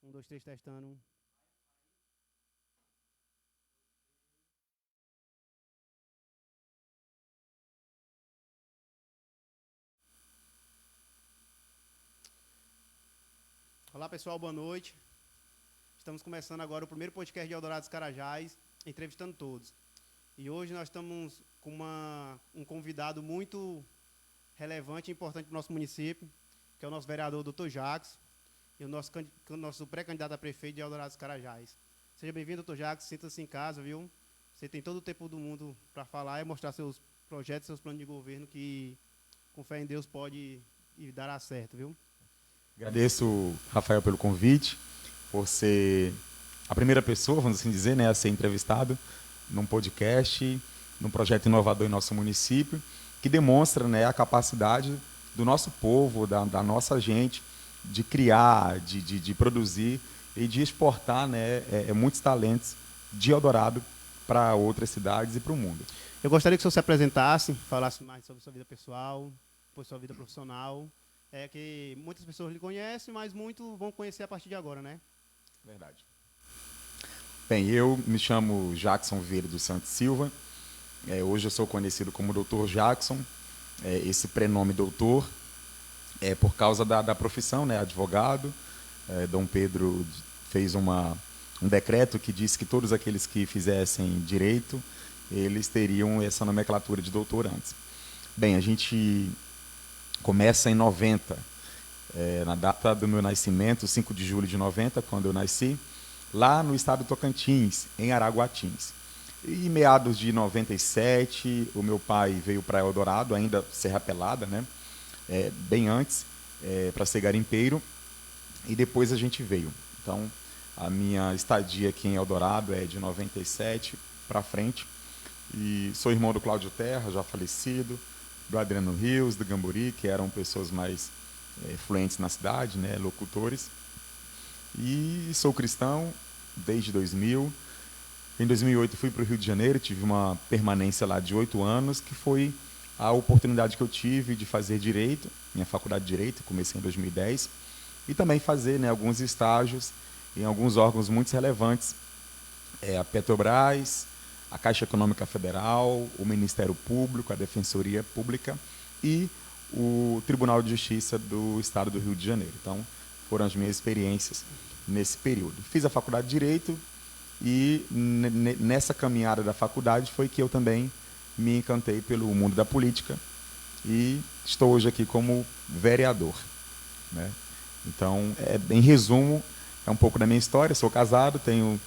Um, dois, três, testando. Olá, pessoal, boa noite. Estamos começando agora o primeiro podcast de Eldorado dos Carajás, entrevistando todos. E hoje nós estamos com um convidado muito relevante e importante para o nosso município, que é o nosso vereador, Dr. Jacques, e o nosso pré-candidato a prefeito de Eldorado dos Carajás. Seja bem-vindo, Dr. Jacques, sinta-se em casa, viu? Você tem todo o tempo do mundo para falar e mostrar seus projetos, seus planos de governo, que com fé em Deus pode e dará certo, viu? Agradeço, Rafael, pelo convite, por ser a primeira pessoa, vamos assim dizer, né, a ser entrevistado num podcast, num projeto inovador em nosso município, que demonstra, né, a capacidade do nosso povo, da nossa gente, de criar, de produzir e de exportar, né, muitos talentos de Eldorado para outras cidades e para o mundo. Eu gostaria que o senhor se apresentasse, falasse mais sobre sua vida pessoal, depois sua vida profissional. É que muitas pessoas lhe conhecem, mas muitos vão conhecer a partir de agora, né? Verdade. Bem, eu me chamo Jackson Vieira dos Santos Silva. Hoje eu sou conhecido como Dr. Jackson. Esse prenome doutor é por causa da profissão, né? Advogado. Dom Pedro fez um decreto que disse que todos aqueles que fizessem direito, eles teriam essa nomenclatura de doutor antes. Bem, a gente começa em 90, na data do meu nascimento, 5 de julho de 90, quando eu nasci, lá no estado do Tocantins, em Araguatins. E em meados de 97, o meu pai veio para Eldorado, ainda Serra Pelada, né? Bem antes, para ser garimpeiro, e depois a gente veio. Então, a minha estadia aqui em Eldorado é de 97 para frente, e sou irmão do Cláudio Terra, já falecido, do Adriano Rios, do Gamburi, que eram pessoas mais fluentes na cidade, né, locutores. E sou cristão desde 2000. Em 2008 fui para o Rio de Janeiro, tive uma permanência lá de 8 anos, que foi a oportunidade que eu tive de fazer Direito, minha faculdade de Direito, comecei em 2010, e também fazer, né, alguns estágios em alguns órgãos muito relevantes, a Petrobras, a Caixa Econômica Federal, o Ministério Público, a Defensoria Pública e o Tribunal de Justiça do Estado do Rio de Janeiro. Então, foram as minhas experiências nesse período. Fiz a faculdade de Direito e nessa caminhada da faculdade foi que eu também me encantei pelo mundo da política e estou hoje aqui como vereador, né? Então, em resumo, é um pouco da minha história. Sou casado, tenho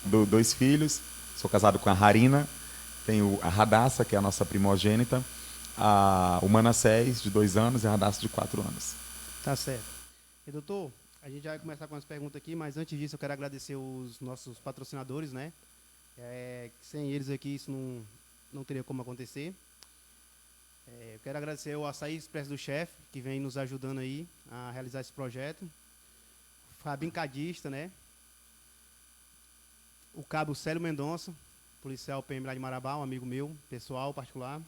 2 filhos. Sou casado com a Harina, tenho a Radassa, que é a nossa primogênita, o Manassés, de 2 anos, e a Radassa, de 4 anos. Tá certo. E, doutor, a gente já vai começar com as perguntas aqui, mas antes disso eu quero agradecer os nossos patrocinadores, né? Sem eles aqui isso não teria como acontecer. Eu quero agradecer o Açaí Expresso do Chefe, que vem nos ajudando aí a realizar esse projeto. O Fabinho Cadista, né? O cabo Célio Mendonça, policial PM lá de Marabá, um amigo meu, pessoal, particular.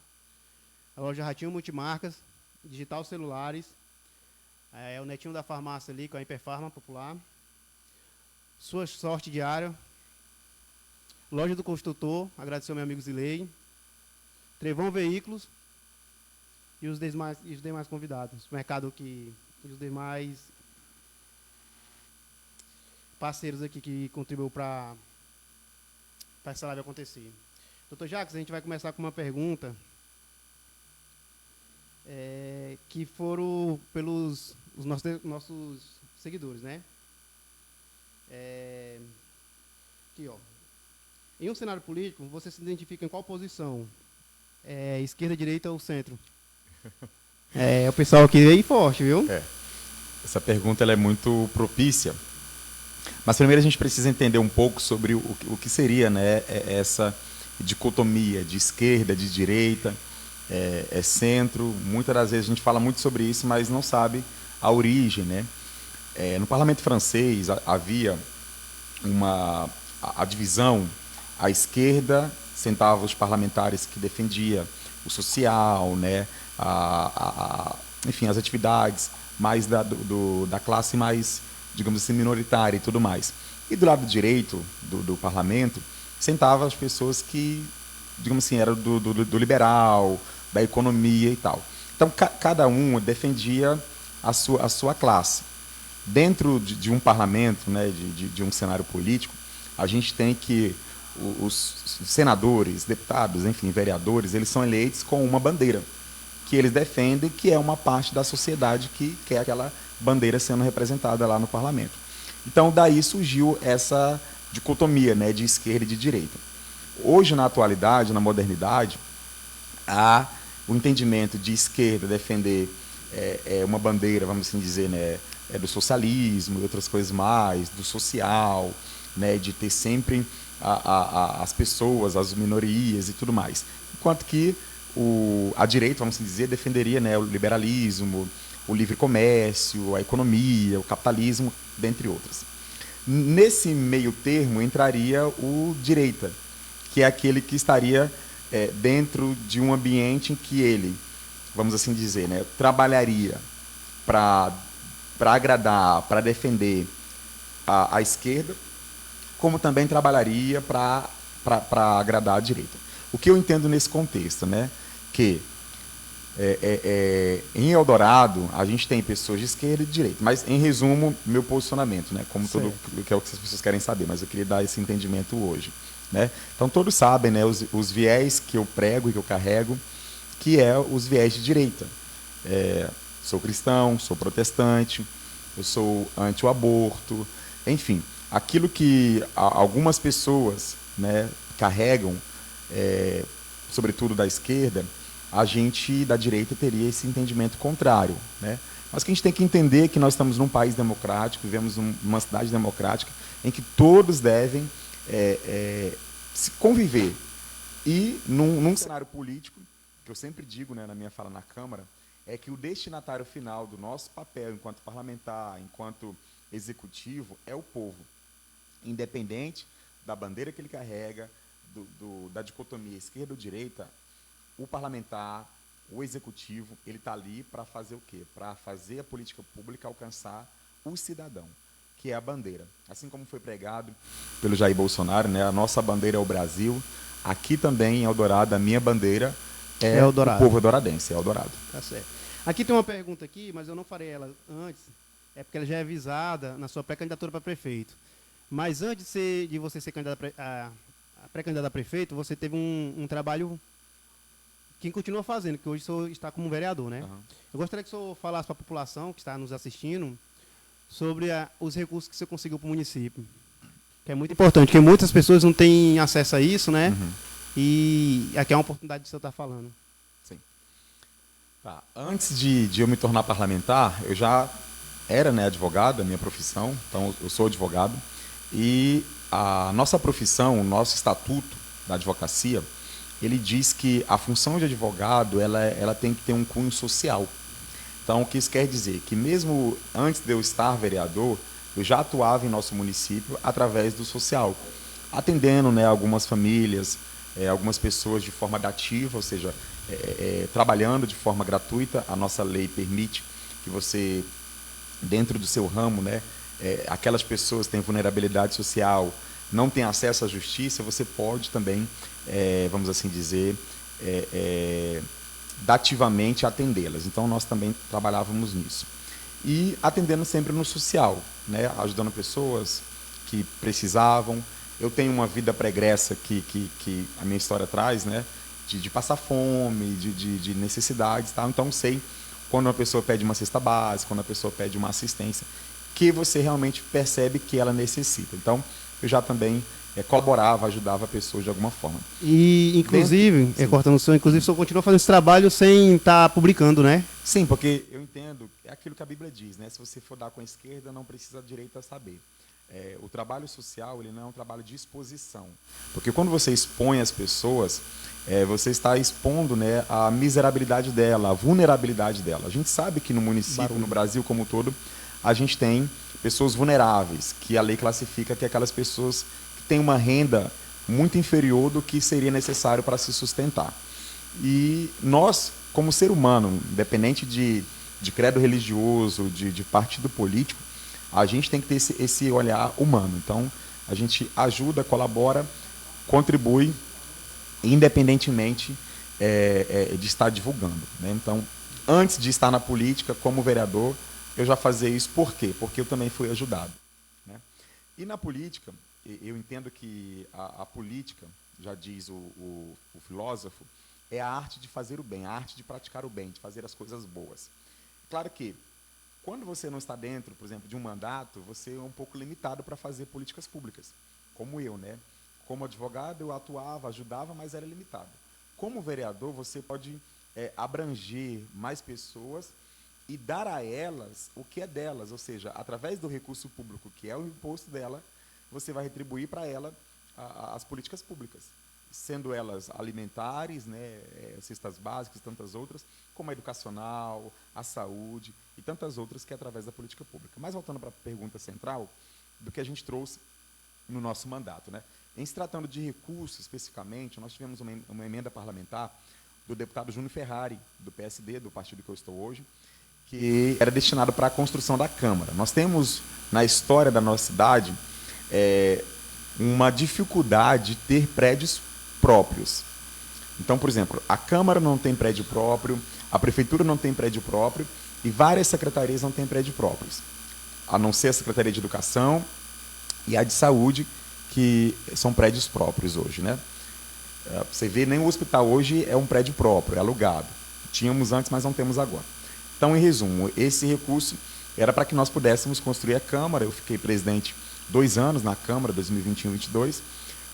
A loja Ratinho Multimarcas, Digital Celulares. O netinho da farmácia ali, com a Hiperfarma Popular. Sua Sorte Diária. Loja do Construtor, agradecer ao meu amigo Zilei. Trevão Veículos. E os demais convidados. Mercado e os demais parceiros aqui que contribuíram para essa live acontecer. Doutor Jacques, a gente vai começar com uma pergunta que foram pelos os nossos seguidores, né? Aqui, ó. Em um cenário político, você se identifica em qual posição? Esquerda, direita ou centro? O pessoal aqui veio forte, viu? Essa pergunta ela é muito propícia. Mas primeiro a gente precisa entender um pouco sobre o que seria, né, essa dicotomia de esquerda, de direita, centro. Muitas das vezes a gente fala muito sobre isso, mas não sabe a origem, né? No parlamento francês havia a divisão. À esquerda sentavam os parlamentares que defendia o social, né, enfim, as atividades mais da classe mais digamos assim, minoritária e tudo mais. E do lado direito do parlamento, sentavam as pessoas que, digamos assim, eram do liberal, da economia e tal. Então, cada um defendia a sua classe. Dentro de um parlamento, né, de um cenário político, a gente tem que os senadores, deputados, enfim, vereadores, eles são eleitos com uma bandeira que eles defendem, que é uma parte da sociedade que quer aquela bandeira sendo representada lá no parlamento. Então, daí surgiu essa dicotomia, né, de esquerda e de direita. Hoje, na atualidade, na modernidade, há o entendimento de esquerda defender uma bandeira, vamos assim dizer, né, do socialismo e outras coisas mais, do social, né, de ter sempre as pessoas, as minorias e tudo mais. Enquanto que a direita, vamos assim dizer, defenderia, né, o liberalismo, o livre comércio, a economia, o capitalismo, dentre outras. Nesse meio termo entraria o direita, que é aquele que estaria dentro de um ambiente em que ele, vamos assim dizer, né, trabalharia para agradar, para defender a esquerda, como também trabalharia para agradar a direita. O que eu entendo nesse contexto, né, que em Eldorado a gente tem pessoas de esquerda e de direita, mas em resumo meu posicionamento, né, como todo que é o que as pessoas querem saber, mas eu queria dar esse entendimento hoje, né? Então todos sabem, né, os viés que eu prego e que eu carrego, que é os viés de direita. Sou cristão, sou protestante, eu sou anti-aborto, enfim, aquilo que algumas pessoas, né, carregam, sobretudo da esquerda, a gente da direita teria esse entendimento contrário, né? Mas que a gente tem que entender que nós estamos num país democrático, vivemos numa cidade democrática, em que todos devem se conviver. E num cenário político, que eu sempre digo, né, na minha fala na Câmara, é que o destinatário final do nosso papel enquanto parlamentar, enquanto executivo, é o povo. Independente da bandeira que ele carrega, da dicotomia esquerda ou direita, o parlamentar, o executivo, ele está ali para fazer o quê? Para fazer a política pública alcançar o cidadão, que é a bandeira. Assim como foi pregado pelo Jair Bolsonaro, né, a nossa bandeira é o Brasil, aqui também em Eldorado, a minha bandeira é o povo eldoradense, é Eldorado. Tá certo. Aqui tem uma pergunta aqui, mas eu não farei ela antes, é porque ela já é avisada na sua pré-candidatura para prefeito. Mas antes de você ser candidato a pré-candidato a prefeito, você teve um trabalho que continua fazendo, que hoje o senhor está como vereador, né? Uhum. Eu gostaria que o senhor falasse para a população que está nos assistindo sobre os recursos que você conseguiu para o município. Que é muito importante, porque muitas pessoas não têm acesso a isso, né? Uhum. E aqui é uma oportunidade de você estar falando. Sim. Tá. Antes de eu me tornar parlamentar, eu já era, né, advogado, a minha profissão, então eu sou advogado. E a nossa profissão, o nosso estatuto da advocacia, ele diz que a função de advogado ela tem que ter um cunho social. Então, o que isso quer dizer? Que mesmo antes de eu estar vereador, eu já atuava em nosso município através do social, atendendo, né, algumas famílias, algumas pessoas de forma ativa, ou seja, trabalhando de forma gratuita. A nossa lei permite que você, dentro do seu ramo, né, aquelas pessoas que têm vulnerabilidade social, não têm acesso à justiça, você pode também, vamos assim dizer, dativamente atendê-las. Então, nós também trabalhávamos nisso. E atendendo sempre no social, né, ajudando pessoas que precisavam. Eu tenho uma vida pregressa que a minha história traz, né, de passar fome, de necessidades, tá? Então, sei quando uma pessoa pede uma cesta básica, quando a pessoa pede uma assistência, que você realmente percebe que ela necessita. Então, eu já também colaborava, ajudava a pessoa de alguma forma. E, inclusive, cortando o senhor, inclusive, o senhor continua fazendo esse trabalho sem estar publicando, né? Sim, porque eu entendo, é aquilo que a Bíblia diz, né? Se você for dar com a esquerda, não precisa a direita saber. O trabalho social, ele não é um trabalho de exposição. Porque quando você expõe as pessoas, você está expondo, né, a miserabilidade dela, a vulnerabilidade dela. A gente sabe que no município, no Brasil como um todo, a gente tem pessoas vulneráveis, que a lei classifica que aquelas pessoas que têm uma renda muito inferior do que seria necessário para se sustentar. E nós, como ser humano, independente de credo religioso, de partido político, a gente tem que ter esse olhar humano. Então, a gente ajuda, colabora, contribui, independentemente de estar divulgando, né? Então, antes de estar na política, como vereador, eu já fazia isso. Por quê? Porque eu também fui ajudado, né? E na política, eu entendo que a política, já diz o filósofo, é a arte de fazer o bem, a arte de praticar o bem, de fazer as coisas boas. Claro que, quando você não está dentro, por exemplo, de um mandato, você é um pouco limitado para fazer políticas públicas, como eu, né? Como advogado, eu atuava, ajudava, mas era limitado. Como vereador, você pode abranger mais pessoas e dar a elas o que é delas, ou seja, através do recurso público, que é o imposto dela, você vai retribuir para ela as políticas públicas, sendo elas alimentares, né, cestas básicas, tantas outras, como a educacional, a saúde e tantas outras que é através da política pública. Mas voltando para a pergunta central, do que a gente trouxe no nosso mandato, né? Em se tratando de recursos, especificamente, nós tivemos uma emenda parlamentar do deputado Júnior Ferrari, do PSD, do partido que eu estou hoje, que era destinado para a construção da Câmara. Nós temos, na história da nossa cidade, uma dificuldade de ter prédios próprios. Então, por exemplo, a Câmara não tem prédio próprio, a Prefeitura não tem prédio próprio e várias secretarias não têm prédio próprios, a não ser a Secretaria de Educação e a de Saúde, que são prédios próprios hoje, né? Você vê, nem o hospital hoje é um prédio próprio, é alugado. Tínhamos antes, mas não temos agora. Então, em resumo, esse recurso era para que nós pudéssemos construir a Câmara. Eu fiquei presidente 2 anos na Câmara, 2021-22,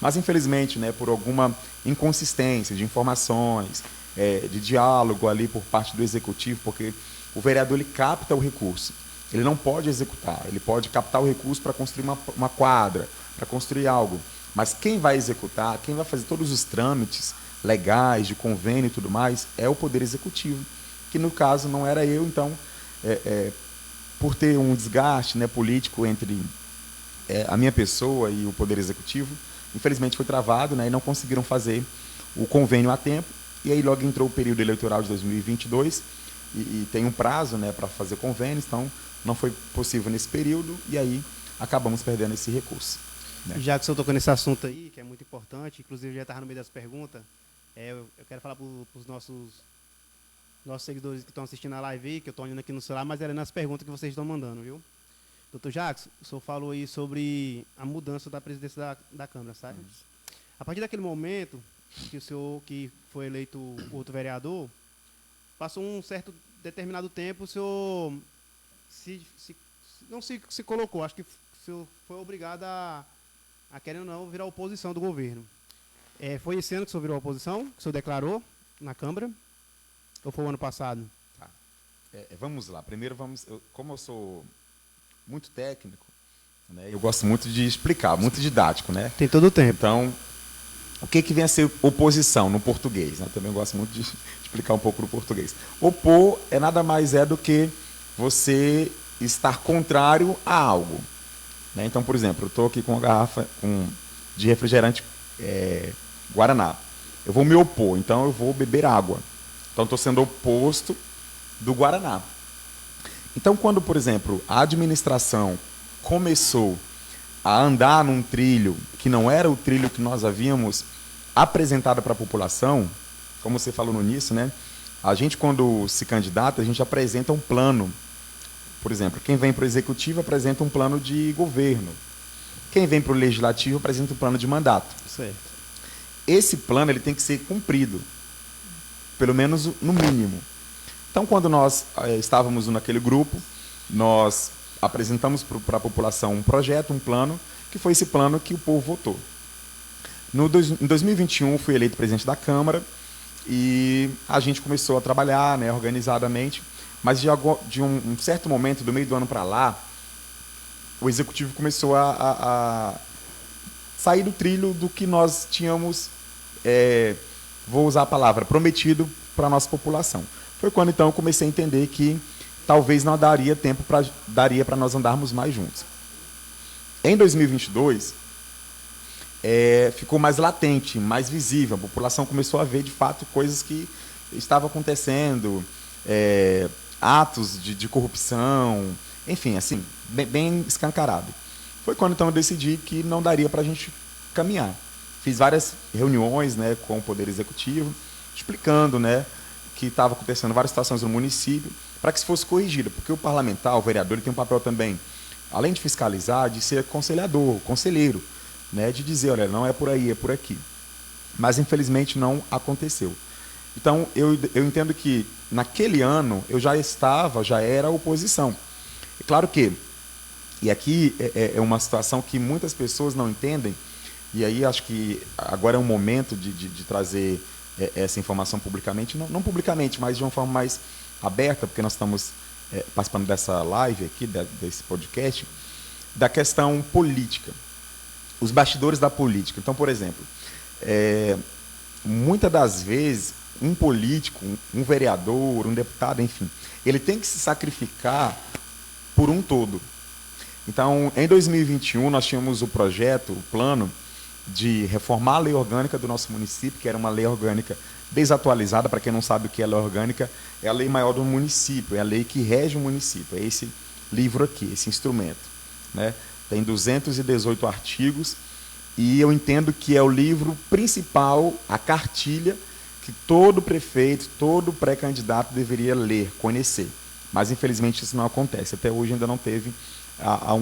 mas, infelizmente, né, por alguma inconsistência de informações, de diálogo ali por parte do Executivo, porque o vereador ele capta o recurso, ele não pode executar, ele pode captar o recurso para construir uma quadra, para construir algo, mas quem vai executar, quem vai fazer todos os trâmites legais, de convênio e tudo mais, é o Poder Executivo, que no caso não era eu. Então, por ter um desgaste, né, político entre a minha pessoa e o Poder Executivo, infelizmente foi travado, né, e não conseguiram fazer o convênio a tempo, e aí logo entrou o período eleitoral de 2022, e tem um prazo, né, para fazer convênios, então não foi possível nesse período, e aí acabamos perdendo esse recurso, né? Já que você tocou nesse assunto aí, que é muito importante, inclusive já estava no meio das perguntas, eu quero falar para os nossos seguidores que estão assistindo a live aí, que eu estou olhando aqui no celular, mas era nas perguntas que vocês estão mandando, viu? Doutor Jackson, o senhor falou aí sobre a mudança da presidência da Câmara, sabe? A partir daquele momento que o senhor, que foi eleito outro vereador, passou um certo determinado tempo, o senhor não se colocou, acho que o senhor foi obrigado a querendo ou não, virar oposição do governo. Foi esse ano que o senhor virou oposição, que o senhor declarou na Câmara? Ou foi o ano passado? Tá. Vamos lá. Primeiro, como eu sou muito técnico, né, eu gosto muito de explicar, muito didático, né? Tem todo o tempo. Então, o que vem a ser oposição no português, né? Eu também gosto muito de explicar um pouco no português. Opor nada mais do que você estar contrário a algo, né? Então, por exemplo, eu estou aqui com uma garrafa de refrigerante Guaraná. Eu vou me opor, então eu vou beber água. Então, estou sendo oposto do Guaraná. Então, quando, por exemplo, a administração começou a andar num trilho que não era o trilho que nós havíamos apresentado para a população, como você falou no início, né? A gente, quando se candidata, a gente apresenta um plano. Por exemplo, quem vem para o executivo apresenta um plano de governo. Quem vem para o legislativo apresenta um plano de mandato. Certo. Esse plano ele tem que ser cumprido, pelo menos no mínimo. Então, quando nós estávamos naquele grupo, nós apresentamos para a população um projeto, um plano, que foi esse plano que o povo votou. Em 2021, fui eleito presidente da Câmara e a gente começou a trabalhar, né, organizadamente. Mas de um certo momento, do meio do ano para lá, o executivo começou a sair do trilho do que nós tínhamos, vou usar a palavra, prometido para a nossa população. Foi quando, então, eu comecei a entender que talvez não daria tempo daria para nós andarmos mais juntos. Em 2022, ficou mais latente, mais visível. A população começou a ver, de fato, coisas que estavam acontecendo, atos de corrupção, Enfim, assim, bem escancarado. Foi quando então eu decidi que não daria para a gente caminhar. Fiz várias reuniões, né, com o Poder Executivo, explicando, né, que estava acontecendo várias situações no município, para que isso fosse corrigido, porque o parlamentar, o vereador, ele tem um papel também, além de fiscalizar, de ser conselhador, conselheiro, né, de dizer, olha, não é por aí, é por aqui. Mas, infelizmente, não aconteceu. Então, eu entendo que, naquele ano, eu já era oposição. É claro que, e aqui é uma situação que muitas pessoas não entendem, e aí acho que agora é um momento de trazer essa informação publicamente, não publicamente, mas de uma forma mais aberta, porque nós estamos participando dessa live aqui, desse podcast, da questão política, os bastidores da política. Então, por exemplo, muitas das vezes, um político, um vereador, um deputado, enfim, ele tem que se sacrificar por um todo. Então, em 2021, nós tínhamos o projeto, o plano de reformar a lei orgânica do nosso município, que era uma lei orgânica desatualizada. Para quem não sabe o que é lei orgânica, é a lei maior do município, é a lei que rege o município, é esse livro aqui, esse instrumento, né? Tem 218 artigos e eu entendo que é o livro principal, a cartilha, que todo prefeito, todo pré-candidato deveria ler, conhecer. Mas, infelizmente, isso não acontece. Até hoje ainda não teve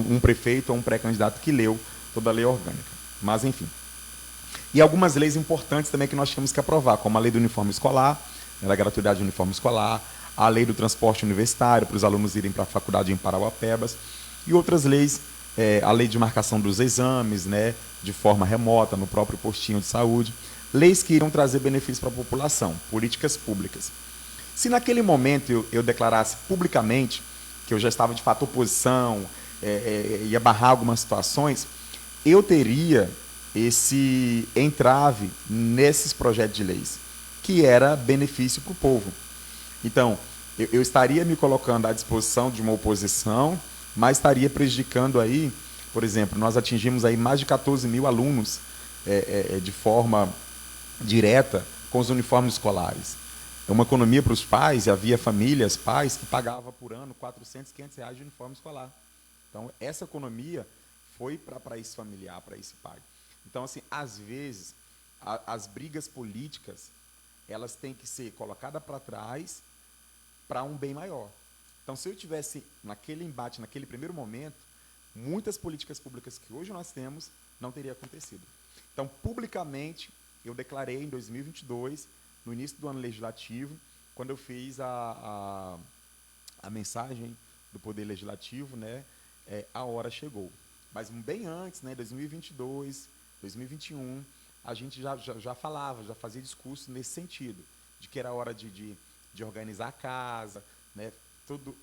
um prefeito ou um pré-candidato que leu toda a lei orgânica. Mas, enfim. E algumas leis importantes também que nós tínhamos que aprovar, como a lei do uniforme escolar, da gratuidade do uniforme escolar, a lei do transporte universitário, para os alunos irem para a faculdade em Parauapebas, e outras leis, a lei de marcação dos exames, né, de forma remota, no próprio postinho de saúde, leis que irão trazer benefícios para a população, políticas públicas. Se naquele momento eu declarasse publicamente que eu já estava de fato oposição, ia barrar algumas situações, eu teria esse entrave nesses projetos de leis, que era benefício para o povo. Então, eu estaria me colocando à disposição de uma oposição, mas estaria prejudicando aí, por exemplo, nós atingimos aí mais de 14 mil alunos de forma direta com os uniformes escolares. É uma economia para os pais, e havia famílias, pais, que pagavam por ano 400, 500 reais de uniforme escolar. Então, essa economia foi para esse familiar, para esse pai. Então, assim, às vezes, as brigas políticas, elas têm que ser colocadas para trás para um bem maior. Então, se eu tivesse naquele embate, naquele primeiro momento, muitas políticas públicas que hoje nós temos não teria acontecido. Então, publicamente, eu declarei em 2022, no início do ano legislativo, quando eu fiz a mensagem do Poder Legislativo, né, a hora chegou. Mas bem antes, né, 2022, 2021, a gente já falava, já fazia discurso nesse sentido, de que era hora de organizar a casa, né? Todo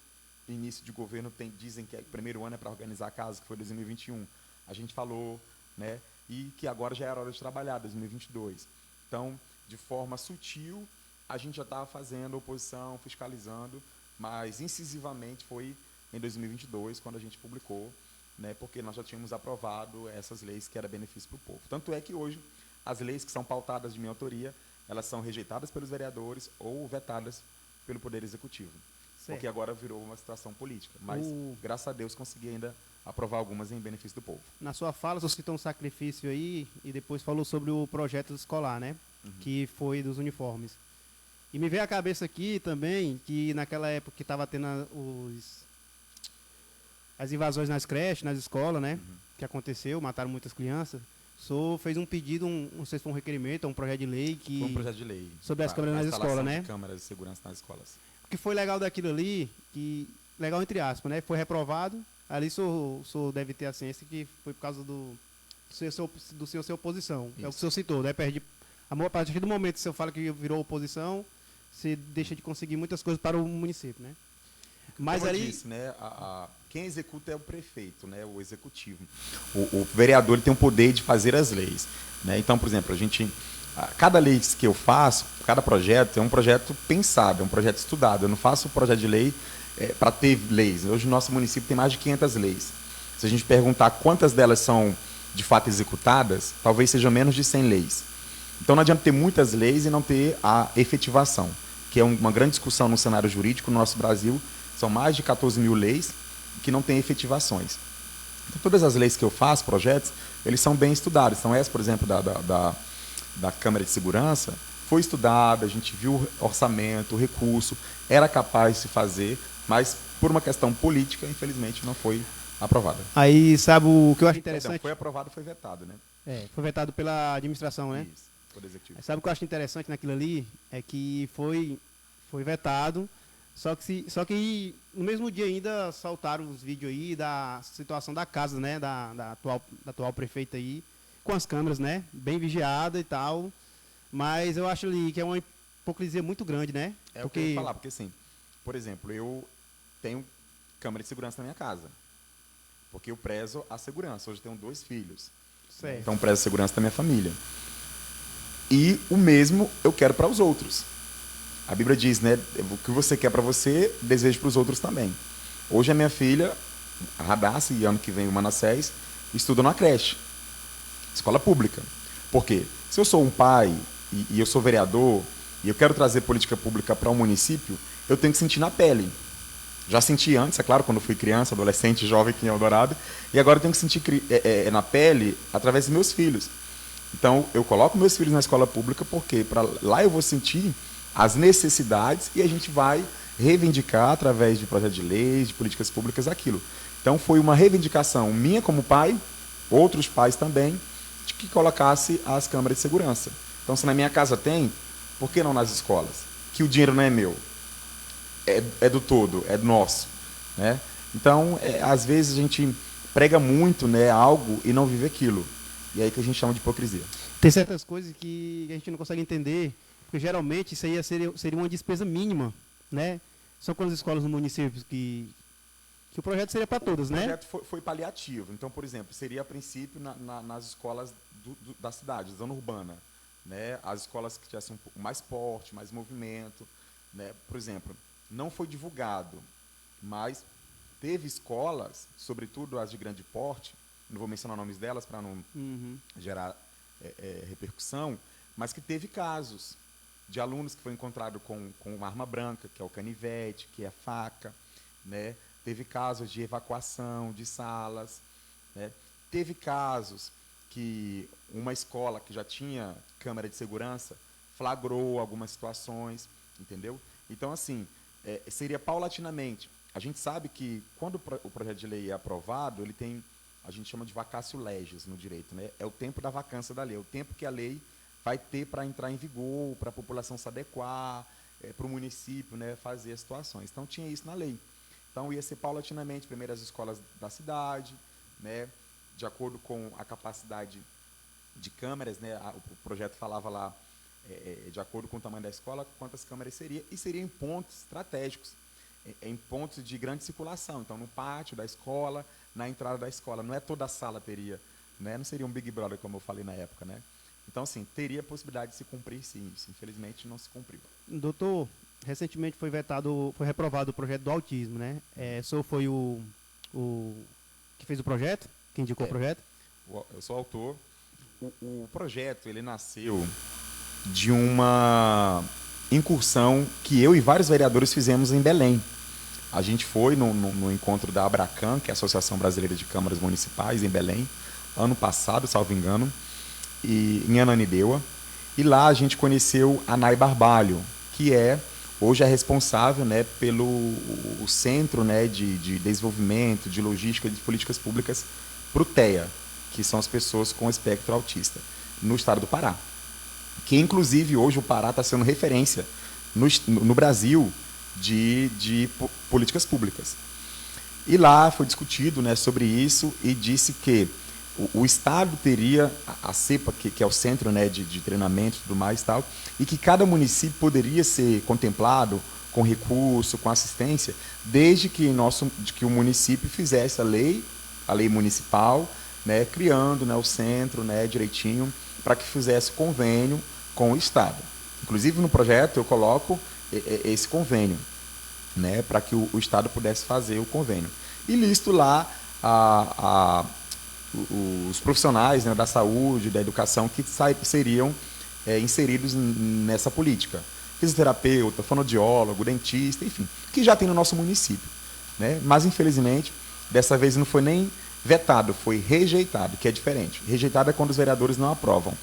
início de governo dizem que o primeiro ano é para organizar a casa, que foi 2021. A gente falou, né, e que agora já era hora de trabalhar, 2022. Então, de forma sutil, a gente já estava fazendo oposição, fiscalizando, mas incisivamente foi em 2022, quando a gente publicou, né, porque nós já tínhamos aprovado essas leis que eram benefício para o povo. Tanto é que hoje, as leis que são pautadas de minha autoria, elas são rejeitadas pelos vereadores ou vetadas pelo Poder Executivo. Certo. Porque agora virou uma situação política. Mas, graças a Deus, consegui ainda aprovar algumas em benefício do povo. Na sua fala, você citou um sacrifício aí e depois falou sobre o projeto escolar, né? Uhum. Que foi dos uniformes. E me veio à cabeça aqui também que naquela época que estava tendo as invasões nas creches, nas escolas, né? Uhum. Que aconteceu, mataram muitas crianças. O senhor fez um pedido, não sei se foi um requerimento, um projeto de lei que... Foi um projeto de lei. Sobre as câmeras nas escolas, né? Câmeras de segurança nas escolas. O que foi legal daquilo ali, legal entre aspas, né? Foi reprovado. Ali o senhor deve ter a ciência que foi por causa do senhor ser oposição. Isso. É o que o senhor citou, né? A partir do momento que o senhor fala que virou oposição, você deixa de conseguir muitas coisas para o município, né? Mas como ali... eu disse, né? Quem executa é o prefeito, né? O executivo. O vereador ele tem o poder de fazer as leis, né? Então, por exemplo, cada lei que eu faço, cada projeto é um projeto pensado, é um projeto estudado. Eu não faço um projeto de lei para ter leis. Hoje o nosso município tem mais de 500 leis. Se a gente perguntar quantas delas são de fato executadas, talvez sejam menos de 100 leis. Então não adianta ter muitas leis e não ter a efetivação, que é uma grande discussão no cenário jurídico no nosso Brasil. São mais de 14 mil leis que não tem efetivações. Então, todas as leis que eu faço, projetos, eles são bem estudados. Então, essa, por exemplo, da Câmara de Segurança, foi estudada, a gente viu o orçamento, o recurso, era capaz de se fazer, mas por uma questão política, infelizmente, não foi aprovada. Aí, sabe o que eu acho interessante? Então, foi aprovado, foi vetado, né? Foi vetado pela administração, né? Isso, por executivo. Sabe o que eu acho interessante naquilo ali? É que foi vetado, só que no mesmo dia ainda soltaram os vídeos aí da situação da casa, né? Da atual prefeita aí, com as câmeras, né? Bem vigiada e tal. Mas eu acho ali que é uma hipocrisia muito grande, né? É o que eu ia falar, porque assim, por exemplo, eu tenho câmera de segurança na minha casa, porque eu prezo a segurança. Hoje eu tenho 2 filhos, certo. Então eu prezo a segurança da minha família. E o mesmo eu quero para os outros. A Bíblia diz, né? O que você quer para você, deseja para os outros também. Hoje a minha filha, a Radassa, e ano que vem o Manassés, estuda numa creche, escola pública. Por quê? Se eu sou um pai e eu sou vereador e eu quero trazer política pública para um município, eu tenho que sentir na pele. Já senti antes, é claro, quando fui criança, adolescente, jovem aqui em Eldorado, e agora eu tenho que sentir na pele através dos meus filhos. Então, eu coloco meus filhos na escola pública porque lá eu vou sentir as necessidades e a gente vai reivindicar através de projetos de leis, de políticas públicas, aquilo. Então, foi uma reivindicação minha como pai, outros pais também, de que colocasse as câmeras de segurança. Então, se na minha casa tem, por que não nas escolas? Que o dinheiro não é meu, é do todo, é nosso, né? Então, às vezes a gente prega muito, né, algo e não vive aquilo. E é aí que a gente chama de hipocrisia. Tem certas coisas que a gente não consegue entender, porque geralmente isso aí seria uma despesa mínima, né? São quantas escolas no município que o projeto seria para todas, né? O projeto foi paliativo. Então, por exemplo, seria a princípio nas escolas da cidade, zona urbana, né? As escolas que tivessem mais porte, mais movimento, né? Por exemplo, não foi divulgado, mas teve escolas, sobretudo as de grande porte, não vou mencionar nomes delas para não gerar repercussão, mas que teve casos de alunos que foram encontrados com uma arma branca, que é o canivete, que é a faca, né? Teve casos de evacuação de salas, né? Teve casos que uma escola que já tinha câmera de segurança flagrou algumas situações, entendeu? Então, assim, seria paulatinamente. A gente sabe que quando o projeto de lei é aprovado, ele tem, a gente chama de vacatio legis no direito, né? É o tempo da vacância da lei, é o tempo que a lei vai ter para entrar em vigor, para a população se adequar, para o município, né, fazer as situações. Então, tinha isso na lei. Então, ia ser paulatinamente, primeiro as escolas da cidade, né, de acordo com a capacidade de câmeras, né, o projeto falava lá, de acordo com o tamanho da escola, quantas câmeras seria, e seria em pontos estratégicos, em pontos de grande circulação. Então, no pátio da escola, na entrada da escola. Não é toda a sala teria, né, não seria um Big Brother, como eu falei na época, né? Então, assim, teria a possibilidade de se cumprir, sim. Isso, infelizmente, não se cumpriu. Doutor, recentemente foi reprovado o projeto do autismo, né? O senhor foi o que fez o projeto? Que indicou o projeto? Eu sou autor. O projeto, ele nasceu de uma incursão que eu e vários vereadores fizemos em Belém. A gente foi no encontro da Abracan, que é a Associação Brasileira de Câmaras Municipais, em Belém, ano passado, salvo engano, e em Ananindeua, e lá a gente conheceu a Nay Barbalho, que hoje é responsável, né, pelo o Centro, né, de Desenvolvimento, de Logística e de Políticas Públicas para o TEA, que são as pessoas com espectro autista, no estado do Pará. Que, inclusive, hoje o Pará está sendo referência no Brasil de políticas públicas. E lá foi discutido, né, sobre isso e disse que o Estado teria a CEPA, que é o Centro, né, de Treinamento e tudo mais, tal, e que cada município poderia ser contemplado com recurso, com assistência, desde que o município fizesse a lei municipal, né, criando, né, o centro, né, direitinho, para que fizesse convênio com o Estado. Inclusive, no projeto, eu coloco esse convênio, né, para que o Estado pudesse fazer o convênio. E listo lá os profissionais, né, da saúde, da educação, que seriam inseridos nessa política. Fisioterapeuta, fonoaudiólogo, dentista, enfim, que já tem no nosso município, né? Mas, infelizmente, Dessa vez não foi nem vetado, foi rejeitado, que é diferente. Rejeitado é quando os vereadores não aprovam.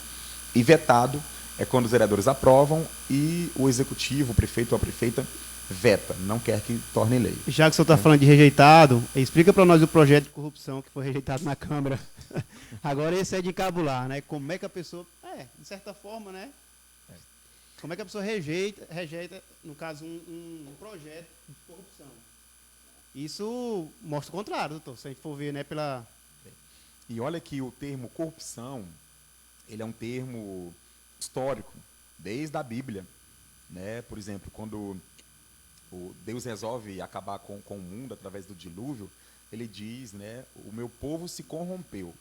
E vetado é quando os vereadores aprovam e o executivo, o prefeito ou a prefeita, veta, não quer que torne lei. Já que o senhor está falando de rejeitado, explica para nós o projeto de corrupção que foi rejeitado na Câmara. Agora esse é de encabular, né? Como é que a pessoa, de certa forma, né? Como é que a pessoa rejeita no caso, um projeto de corrupção? Isso mostra o contrário, doutor, se a gente for ver, né, pela... E olha que o termo corrupção, ele é um termo histórico, desde a Bíblia, né? Por exemplo, quando Deus resolve acabar com o mundo através do dilúvio, ele diz, né, o meu povo se corrompeu.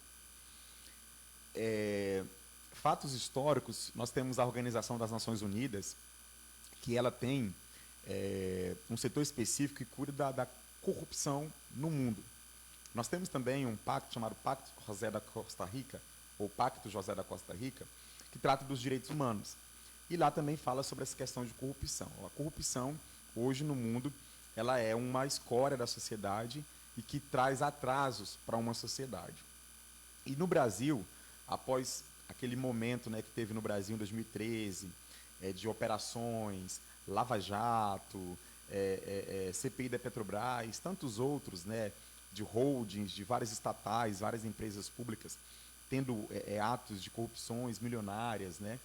Fatos históricos, nós temos a Organização das Nações Unidas, que ela tem um setor específico que cuida da corrupção no mundo. Nós temos também um pacto chamado Pacto José da Costa Rica, ou Pacto José da Costa Rica, que trata dos direitos humanos. E lá também fala sobre essa questão de corrupção. A corrupção, hoje no mundo, ela é uma escória da sociedade e que traz atrasos para uma sociedade. E no Brasil, após aquele momento, né, que teve no Brasil em 2013, de operações, Lava Jato, CPI da Petrobras, tantos outros, né, de holdings, de várias estatais, várias empresas públicas, tendo atos de corrupções milionárias, né,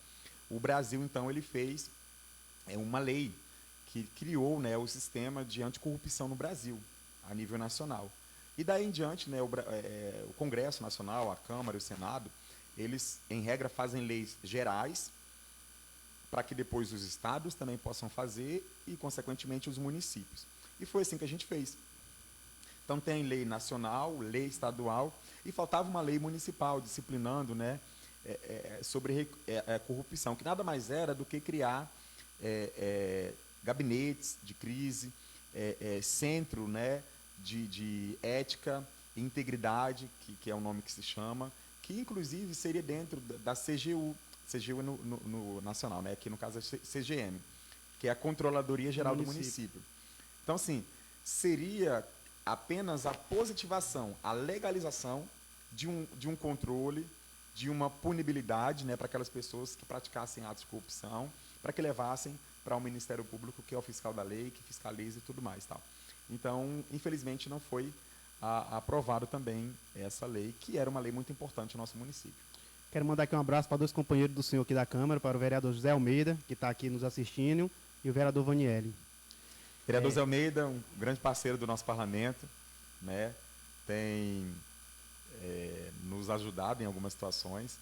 o Brasil, então, ele fez uma lei que criou, né, o sistema de anticorrupção no Brasil, a nível nacional. E daí em diante, né, o Congresso Nacional, a Câmara e o Senado, eles, em regra, fazem leis gerais para que depois os estados também possam fazer e, consequentemente, os municípios. E foi assim que a gente fez. Então, tem lei nacional, lei estadual, e faltava uma lei municipal disciplinando, né, sobre corrupção, que nada mais era do que criar gabinetes de crise, centro, né, de ética e integridade, que é o nome que se chama, que inclusive seria dentro da CGU no nacional, né, que no caso é CGM, que é a Controladoria Geral do Município. Então, assim, seria apenas a positivação, a legalização de um controle, de uma punibilidade, né, para aquelas pessoas que praticassem atos de corrupção, para que levassem para o Ministério Público, que é o fiscal da lei, que fiscaliza e tudo mais. Tal. Então, infelizmente, não foi aprovado também essa lei, que era uma lei muito importante no nosso município. Quero mandar aqui um abraço para dois companheiros do senhor aqui da Câmara, para o vereador José Almeida, que está aqui nos assistindo, e o vereador Vanielli. Vereador José Almeida, um grande parceiro do nosso parlamento, né, tem nos ajudado em algumas situações,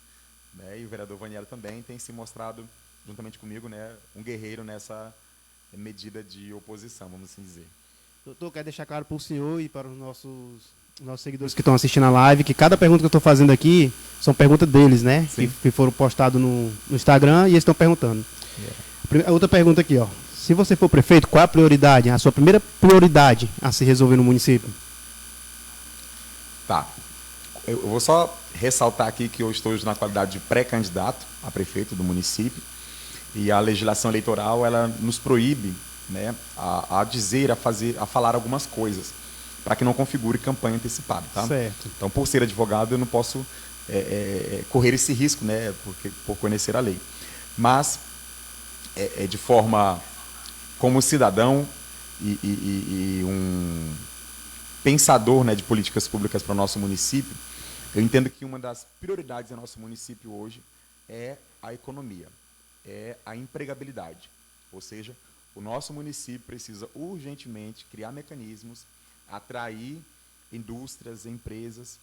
né, e o vereador Vanielli também tem se mostrado, juntamente comigo, né, um guerreiro nessa medida de oposição, vamos assim dizer. Doutor, quero deixar claro para o senhor e para os nossos seguidores que estão assistindo a live, que cada pergunta que eu estou fazendo aqui são perguntas deles, né? Que foram postadas no Instagram e eles estão perguntando. A outra pergunta aqui, ó. Se você for prefeito, qual a prioridade, a sua primeira prioridade a se resolver no município? Tá. Eu vou só ressaltar aqui que eu estou hoje na qualidade de pré-candidato a prefeito do município e a legislação eleitoral ela nos proíbe, né, a falar algumas coisas para que não configure campanha antecipada, tá? Certo. Então, por ser advogado, eu não posso correr esse risco, né, por conhecer a lei. Mas, de forma como cidadão e um pensador, né, de políticas públicas para o nosso município, eu entendo que uma das prioridades do nosso município hoje é a economia, é a empregabilidade. Ou seja, o nosso município precisa urgentemente criar mecanismos, atrair indústrias, empresas,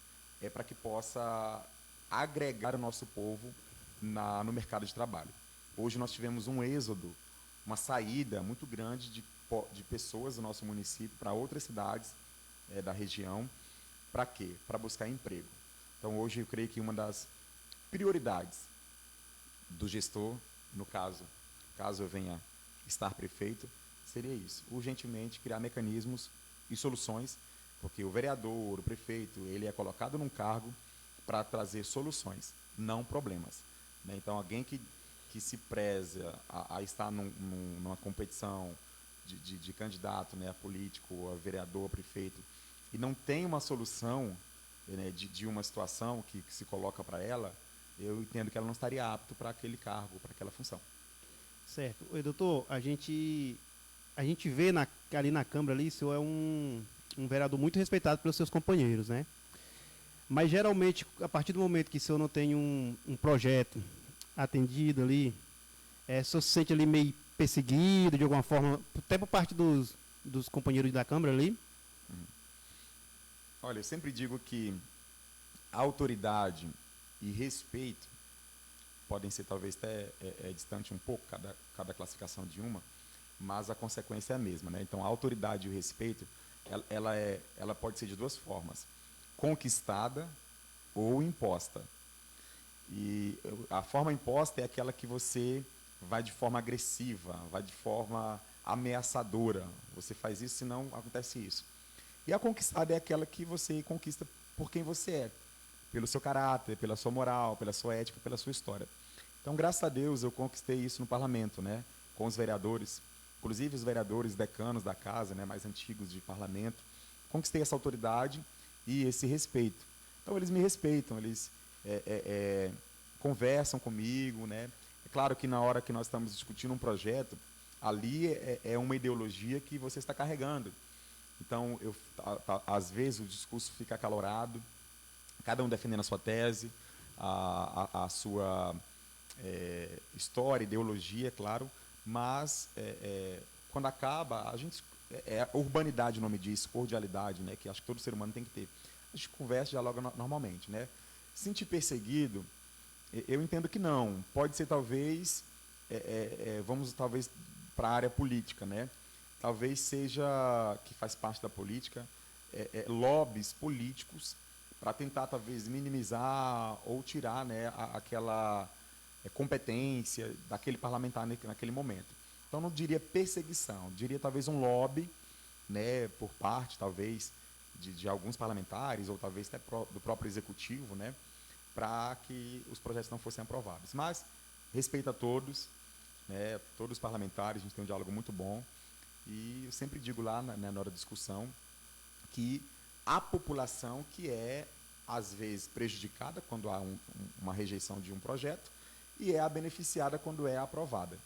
para que possa agregar o nosso povo no mercado de trabalho. Hoje nós tivemos um êxodo, uma saída muito grande de pessoas do nosso município para outras cidades da região. Para quê? Para buscar emprego. Então, hoje, eu creio que uma das prioridades do gestor, no caso eu venha estar prefeito, seria isso. Urgentemente, criar mecanismos e soluções, porque o vereador, o prefeito, ele é colocado num cargo para trazer soluções, não problemas. Né? Então, alguém que se preza a estar numa competição de candidato, né, a político, a vereador, a prefeito, e não tem uma solução, né, de uma situação que se coloca para ela, eu entendo que ela não estaria apta para aquele cargo, para aquela função. Certo. Oi, doutor, a gente vê ali na Câmara, ali, o senhor é um vereador muito respeitado pelos seus companheiros, né? Mas geralmente, a partir do momento que o senhor não tem um projeto atendido ali, o senhor se sente ali meio perseguido de alguma forma, até por parte dos companheiros da Câmara ali? Olha, eu sempre digo que autoridade e respeito podem ser talvez até distante um pouco, cada classificação de uma, mas a consequência é a mesma, né? Então, a autoridade e o respeito, ela pode ser de duas formas: conquistada ou imposta. E a forma imposta é aquela que você vai de forma agressiva, vai de forma ameaçadora. Você faz isso, senão acontece isso. E a conquistada é aquela que você conquista por quem você é, pelo seu caráter, pela sua moral, pela sua ética, pela sua história. Então, graças a Deus, eu conquistei isso no parlamento, né, com os vereadores, inclusive os vereadores decanos da casa, né, mais antigos de parlamento. Conquistei essa autoridade e esse respeito. Então, eles me respeitam, eles conversam comigo, né. É claro que na hora que nós estamos discutindo um projeto, ali é uma ideologia que você está carregando. Então, às vezes, o discurso fica acalorado, cada um defendendo a sua tese, a sua história, ideologia, é claro, mas quando acaba, a gente, urbanidade o nome disso, cordialidade, né, que acho que todo ser humano tem que ter. A gente conversa e dialoga normalmente, né? Sentir perseguido, eu entendo que não. Pode ser, talvez, vamos talvez para a área política, né? Talvez seja, que faz parte da política, lobbies políticos para tentar, talvez, minimizar ou tirar, né, aquela competência daquele parlamentar naquele momento. Então, não diria perseguição, diria talvez um lobby, né, por parte, talvez, de alguns parlamentares, ou talvez até do próprio executivo, né, para que os projetos não fossem aprovados. Mas, respeito a todos, né, todos os parlamentares, a gente tem um diálogo muito bom. E eu sempre digo lá, na hora da discussão, que a população que é, às vezes, prejudicada quando há uma rejeição de um projeto e é a beneficiada quando é aprovada.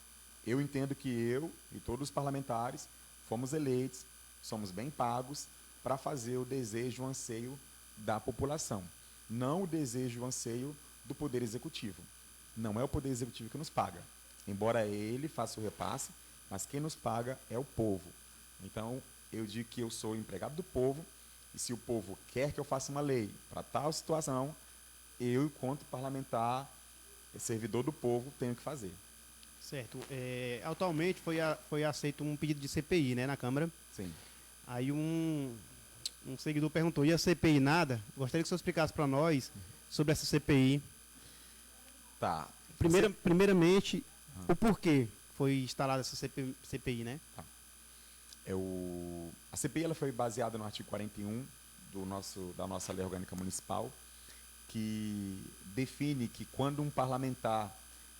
Eu entendo que eu e todos os parlamentares fomos eleitos, somos bem pagos para fazer o desejo, o anseio da população, não o desejo, o anseio do Poder Executivo. Não é o Poder Executivo que nos paga, embora ele faça o repasse, mas quem nos paga é o povo. Então, eu digo que eu sou empregado do povo, e se o povo quer que eu faça uma lei para tal situação, eu, enquanto parlamentar, servidor do povo, tenho que fazer. Certo. Atualmente foi aceito um pedido de CPI, né, na Câmara. Sim. Aí um seguidor perguntou, e a CPI nada? Gostaria que o senhor explicasse para nós sobre essa CPI. Tá. Primeiramente, o porquê foi instalada essa CPI, né? Tá. A CPI ela foi baseada no artigo 41 da nossa Lei Orgânica Municipal, que define que quando um parlamentar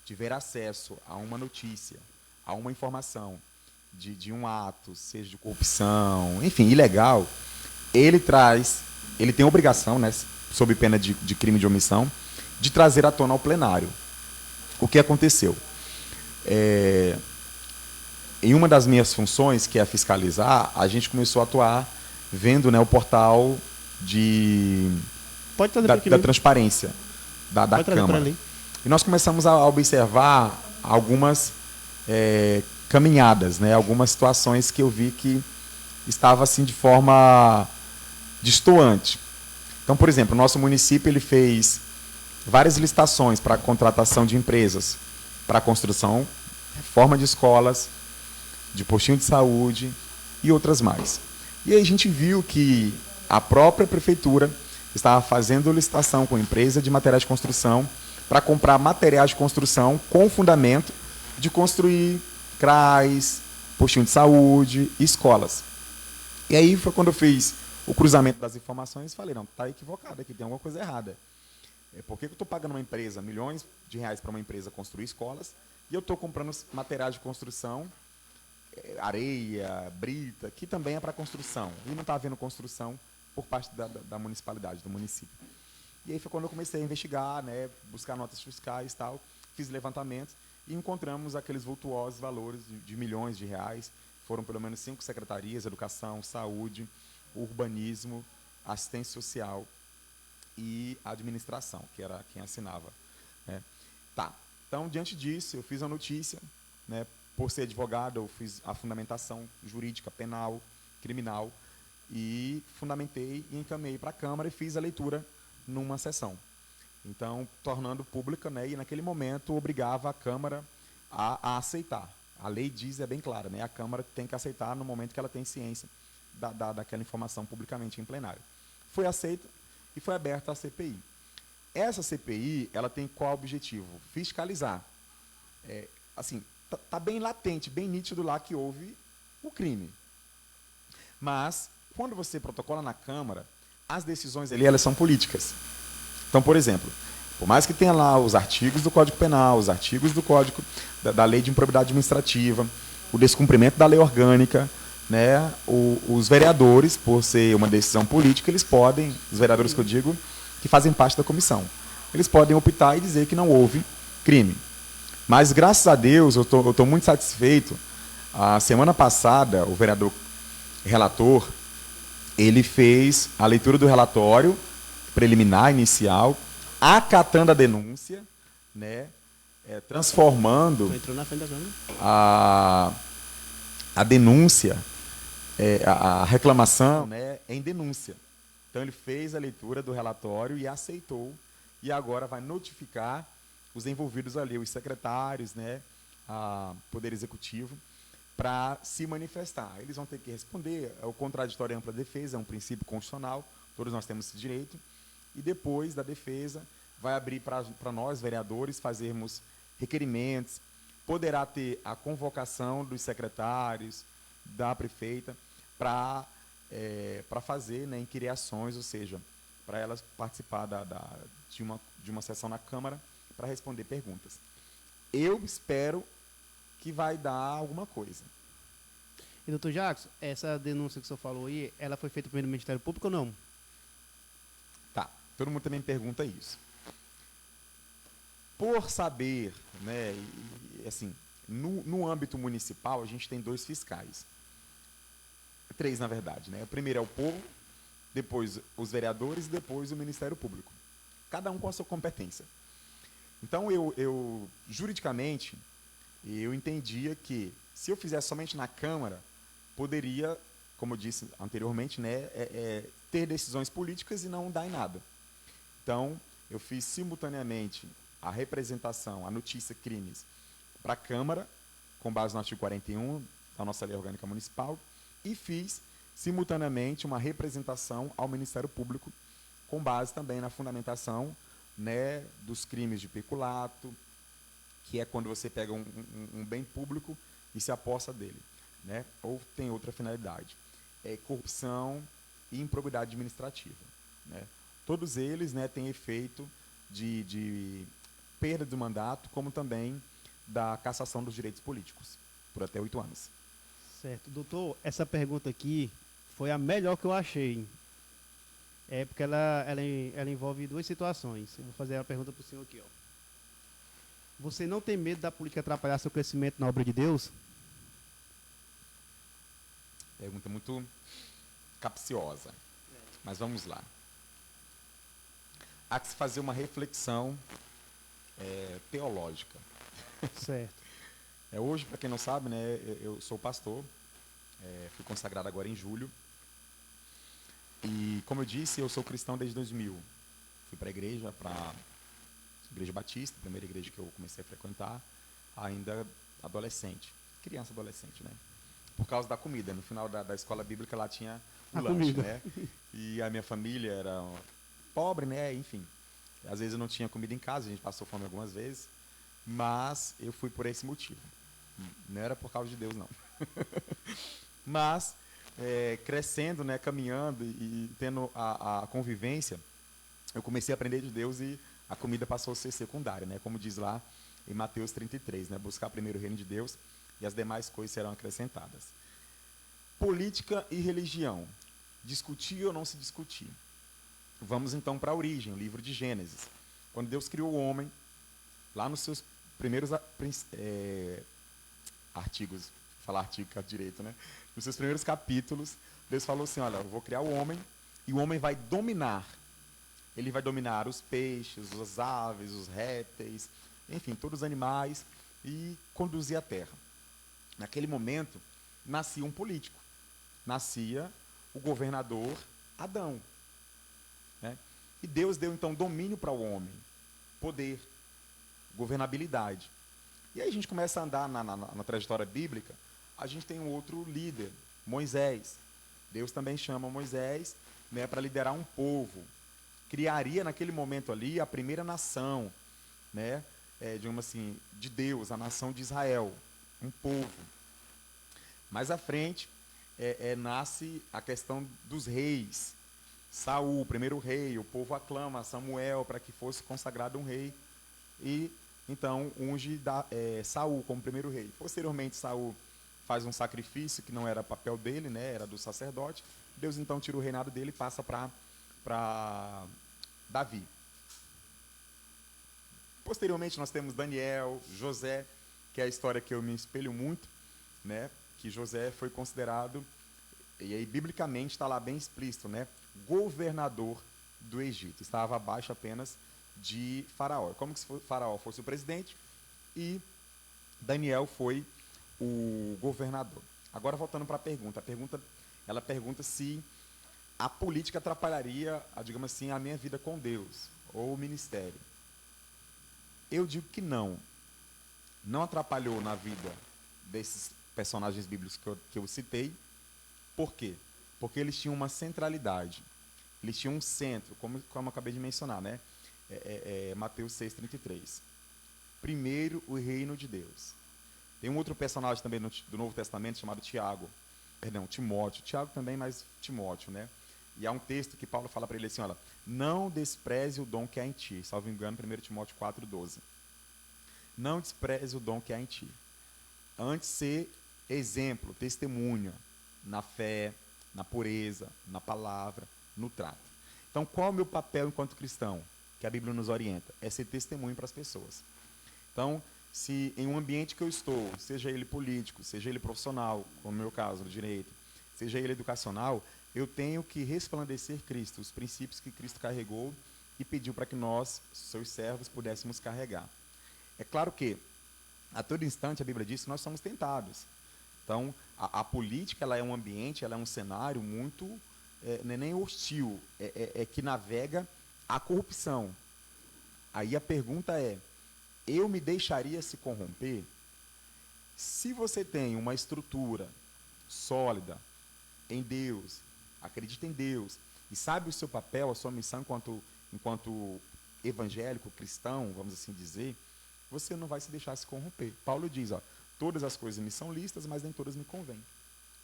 tiver acesso a uma notícia, a uma informação de um ato, seja de corrupção, enfim, ilegal, ele tem a obrigação, né, sob pena de crime de omissão, de trazer à tona ao plenário. O que aconteceu? Em uma das minhas funções, que é fiscalizar, a gente começou a atuar vendo, né, o portal da transparência da Câmara. E nós começamos a observar algumas caminhadas, né, algumas situações que eu vi que estava assim de forma destoante. Então, por exemplo, o nosso município ele fez várias licitações para contratação de empresas, para construção, reforma de escolas, de postinho de saúde e outras mais. E aí a gente viu que a própria prefeitura estava fazendo licitação com empresa de materiais de construção para comprar materiais de construção com fundamento de construir CRAs, postinho de saúde e escolas. E aí foi quando eu fiz o cruzamento das informações e falei, não, está equivocado aqui, tem alguma coisa errada. Por que eu estou pagando uma empresa, milhões de reais para uma empresa construir escolas, e eu estou comprando materiais de construção, areia, brita, que também é para construção, e não está havendo construção por parte da municipalidade, do município. E aí foi quando eu comecei a investigar, né, buscar notas fiscais e tal, fiz levantamentos e encontramos aqueles vultuosos valores de milhões de reais. Foram pelo menos 5 secretarias: educação, saúde, urbanismo, assistência social e administração, que era quem assinava, né? Tá. Então, diante disso, eu fiz a notícia, né? Por ser advogado, eu fiz a fundamentação jurídica, penal, criminal, e fundamentei e encaminhei para a Câmara e fiz a leitura numa sessão. Então, tornando pública, né? E naquele momento obrigava a Câmara a aceitar. A lei diz, é bem clara, né? A Câmara tem que aceitar no momento que ela tem ciência daquela informação publicamente em plenário. Foi aceita e foi aberta a CPI. Essa CPI, ela tem qual objetivo? Fiscalizar. Assim, tá bem latente, bem nítido lá que houve o crime. Mas, quando você protocola na Câmara, as decisões ali, elas são políticas. Então, por exemplo, por mais que tenha lá os artigos do Código Penal, os artigos do Código da Lei de Improbidade Administrativa, o descumprimento da lei orgânica, né, os vereadores, por ser uma decisão política, eles podem, os vereadores que eu digo, que fazem parte da comissão, eles podem optar e dizer que não houve crime. Mas, graças a Deus, eu estou muito satisfeito. A semana passada, o vereador relator, ele fez a leitura do relatório preliminar, inicial, acatando a denúncia, né, transformando a denúncia, a reclamação, né, em denúncia. Então, ele fez a leitura do relatório e aceitou, e agora vai notificar os envolvidos ali, os secretários, né, a Poder Executivo, para se manifestar. Eles vão ter que responder. O contraditório e ampla defesa é um princípio constitucional, todos nós temos esse direito, e depois da defesa vai abrir para nós, vereadores, fazermos requerimentos, poderá ter a convocação dos secretários, da prefeita, para fazer, né, inquiriações, ou seja, para elas participar de uma sessão na Câmara para responder perguntas. Eu espero que vai dar alguma coisa. E, doutor Jackson, essa denúncia que o senhor falou aí, ela foi feita pelo Ministério Público ou não? Tá, todo mundo também pergunta isso. Por saber, né, assim, no âmbito municipal, a gente tem 2 fiscais. 3, na verdade, né? O primeiro é o povo, depois os vereadores e depois o Ministério Público. Cada um com a sua competência. Então, juridicamente, eu entendia que, se eu fizesse somente na Câmara, poderia, como eu disse anteriormente, né, ter decisões políticas e não dar em nada. Então, eu fiz simultaneamente a representação, a notícia crimes para a Câmara, com base no artigo 41 da nossa Lei Orgânica Municipal, e fiz simultaneamente uma representação ao Ministério Público, com base também na fundamentação, né, dos crimes de peculato, que é quando você pega um bem público e se apossa dele, né, ou tem outra finalidade. Corrupção e improbidade administrativa, né. Todos eles, né, têm efeito de perda do mandato, como também da cassação dos direitos políticos, por até 8 anos. Certo. Doutor, essa pergunta aqui foi a melhor que eu achei. Porque ela envolve 2 situações. Eu vou fazer a pergunta para o senhor aqui, ó. Você não tem medo da política atrapalhar seu crescimento na obra de Deus? Pergunta muito capciosa. Mas vamos lá. Há que se fazer uma reflexão teológica. Certo. Hoje, para quem não sabe, né, eu sou pastor, fui consagrado agora em julho. E, como eu disse, eu sou cristão desde 2000. Fui para a igreja batista, a primeira igreja que eu comecei a frequentar, ainda adolescente, criança adolescente, né? Por causa da comida. No final da escola bíblica lá tinha o lanche, né? E a minha família era pobre, né? Enfim, às vezes eu não tinha comida em casa, a gente passou fome algumas vezes, mas eu fui por esse motivo. Não era por causa de Deus, não. Mas, crescendo, né, caminhando e tendo a convivência, eu comecei a aprender de Deus e a comida passou a ser secundária, né? Como diz lá em Mateus 33, né? Buscar primeiro o reino de Deus e as demais coisas serão acrescentadas. Política e religião. discutir ou não se discutir. Vamos então para a origem, o livro de Gênesis. Quando Deus criou o homem, lá nos seus primeiros artigos, falar artigo que é direito, né? Nos seus primeiros capítulos, Deus falou assim, olha, eu vou criar o homem, e o homem vai dominar. Ele vai dominar os peixes, as aves, os répteis, enfim, todos os animais, e conduzir a terra. Naquele momento, nascia um político. Nascia o governador Adão. Né? E Deus deu, então, domínio para o homem. Poder, governabilidade. E aí a gente começa a andar na trajetória bíblica, a gente tem um outro líder, Moisés. Deus também chama Moisés, né, para liderar um povo. Criaria naquele momento ali a primeira nação, né, digamos assim, de Deus, a nação de Israel, um povo. Mais à frente nasce a questão dos reis. Saul, o primeiro rei, o povo aclama Samuel para que fosse consagrado um rei e então unge Saul como primeiro rei. Posteriormente, Saul faz um sacrifício que não era papel dele, né, era do sacerdote. Deus então tira o reinado dele e passa para Davi. Posteriormente nós temos Daniel, José, que é a história que eu me espelho muito, né, que José foi considerado, e aí biblicamente está lá bem explícito, né, governador do Egito. Estava abaixo apenas de Faraó. Como se Faraó fosse o presidente e Daniel foi o governador. Agora voltando para a pergunta ela pergunta se a política atrapalharia, digamos assim, a minha vida com Deus ou o ministério. Eu digo que não. Não atrapalhou na vida desses personagens bíblicos que eu citei. Por quê? Porque eles tinham uma centralidade. Eles tinham um centro, como eu acabei de mencionar, né? Mateus 6,33. Primeiro, o reino de Deus. Tem um outro personagem também do Novo Testamento chamado Timóteo. Tiago também, mas Timóteo, né? E há um texto que Paulo fala para ele assim, olha, não despreze o dom que há em ti. Salvo engano, 1 Timóteo 4,12. Não despreze o dom que há em ti. Antes ser exemplo, testemunha, na fé, na pureza, na palavra, no trato. Então, qual é o meu papel enquanto cristão? Que a Bíblia nos orienta? É ser testemunho para as pessoas. Então, se em um ambiente que eu estou, seja ele político, seja ele profissional, como no meu caso, no direito, seja ele educacional, eu tenho que resplandecer Cristo, os princípios que Cristo carregou e pediu para que nós, seus servos, pudéssemos carregar. É claro que, a todo instante, a Bíblia diz que nós somos tentados. Então, a política ela é um ambiente, ela é um cenário muito, não é nem hostil, que navega a corrupção. Aí a pergunta é, eu me deixaria se corromper? Se você tem uma estrutura sólida em Deus, acredita em Deus, e sabe o seu papel, a sua missão enquanto evangélico, cristão, vamos assim dizer, você não vai se deixar se corromper. Paulo diz, ó, todas as coisas me são lícitas, mas nem todas me convêm.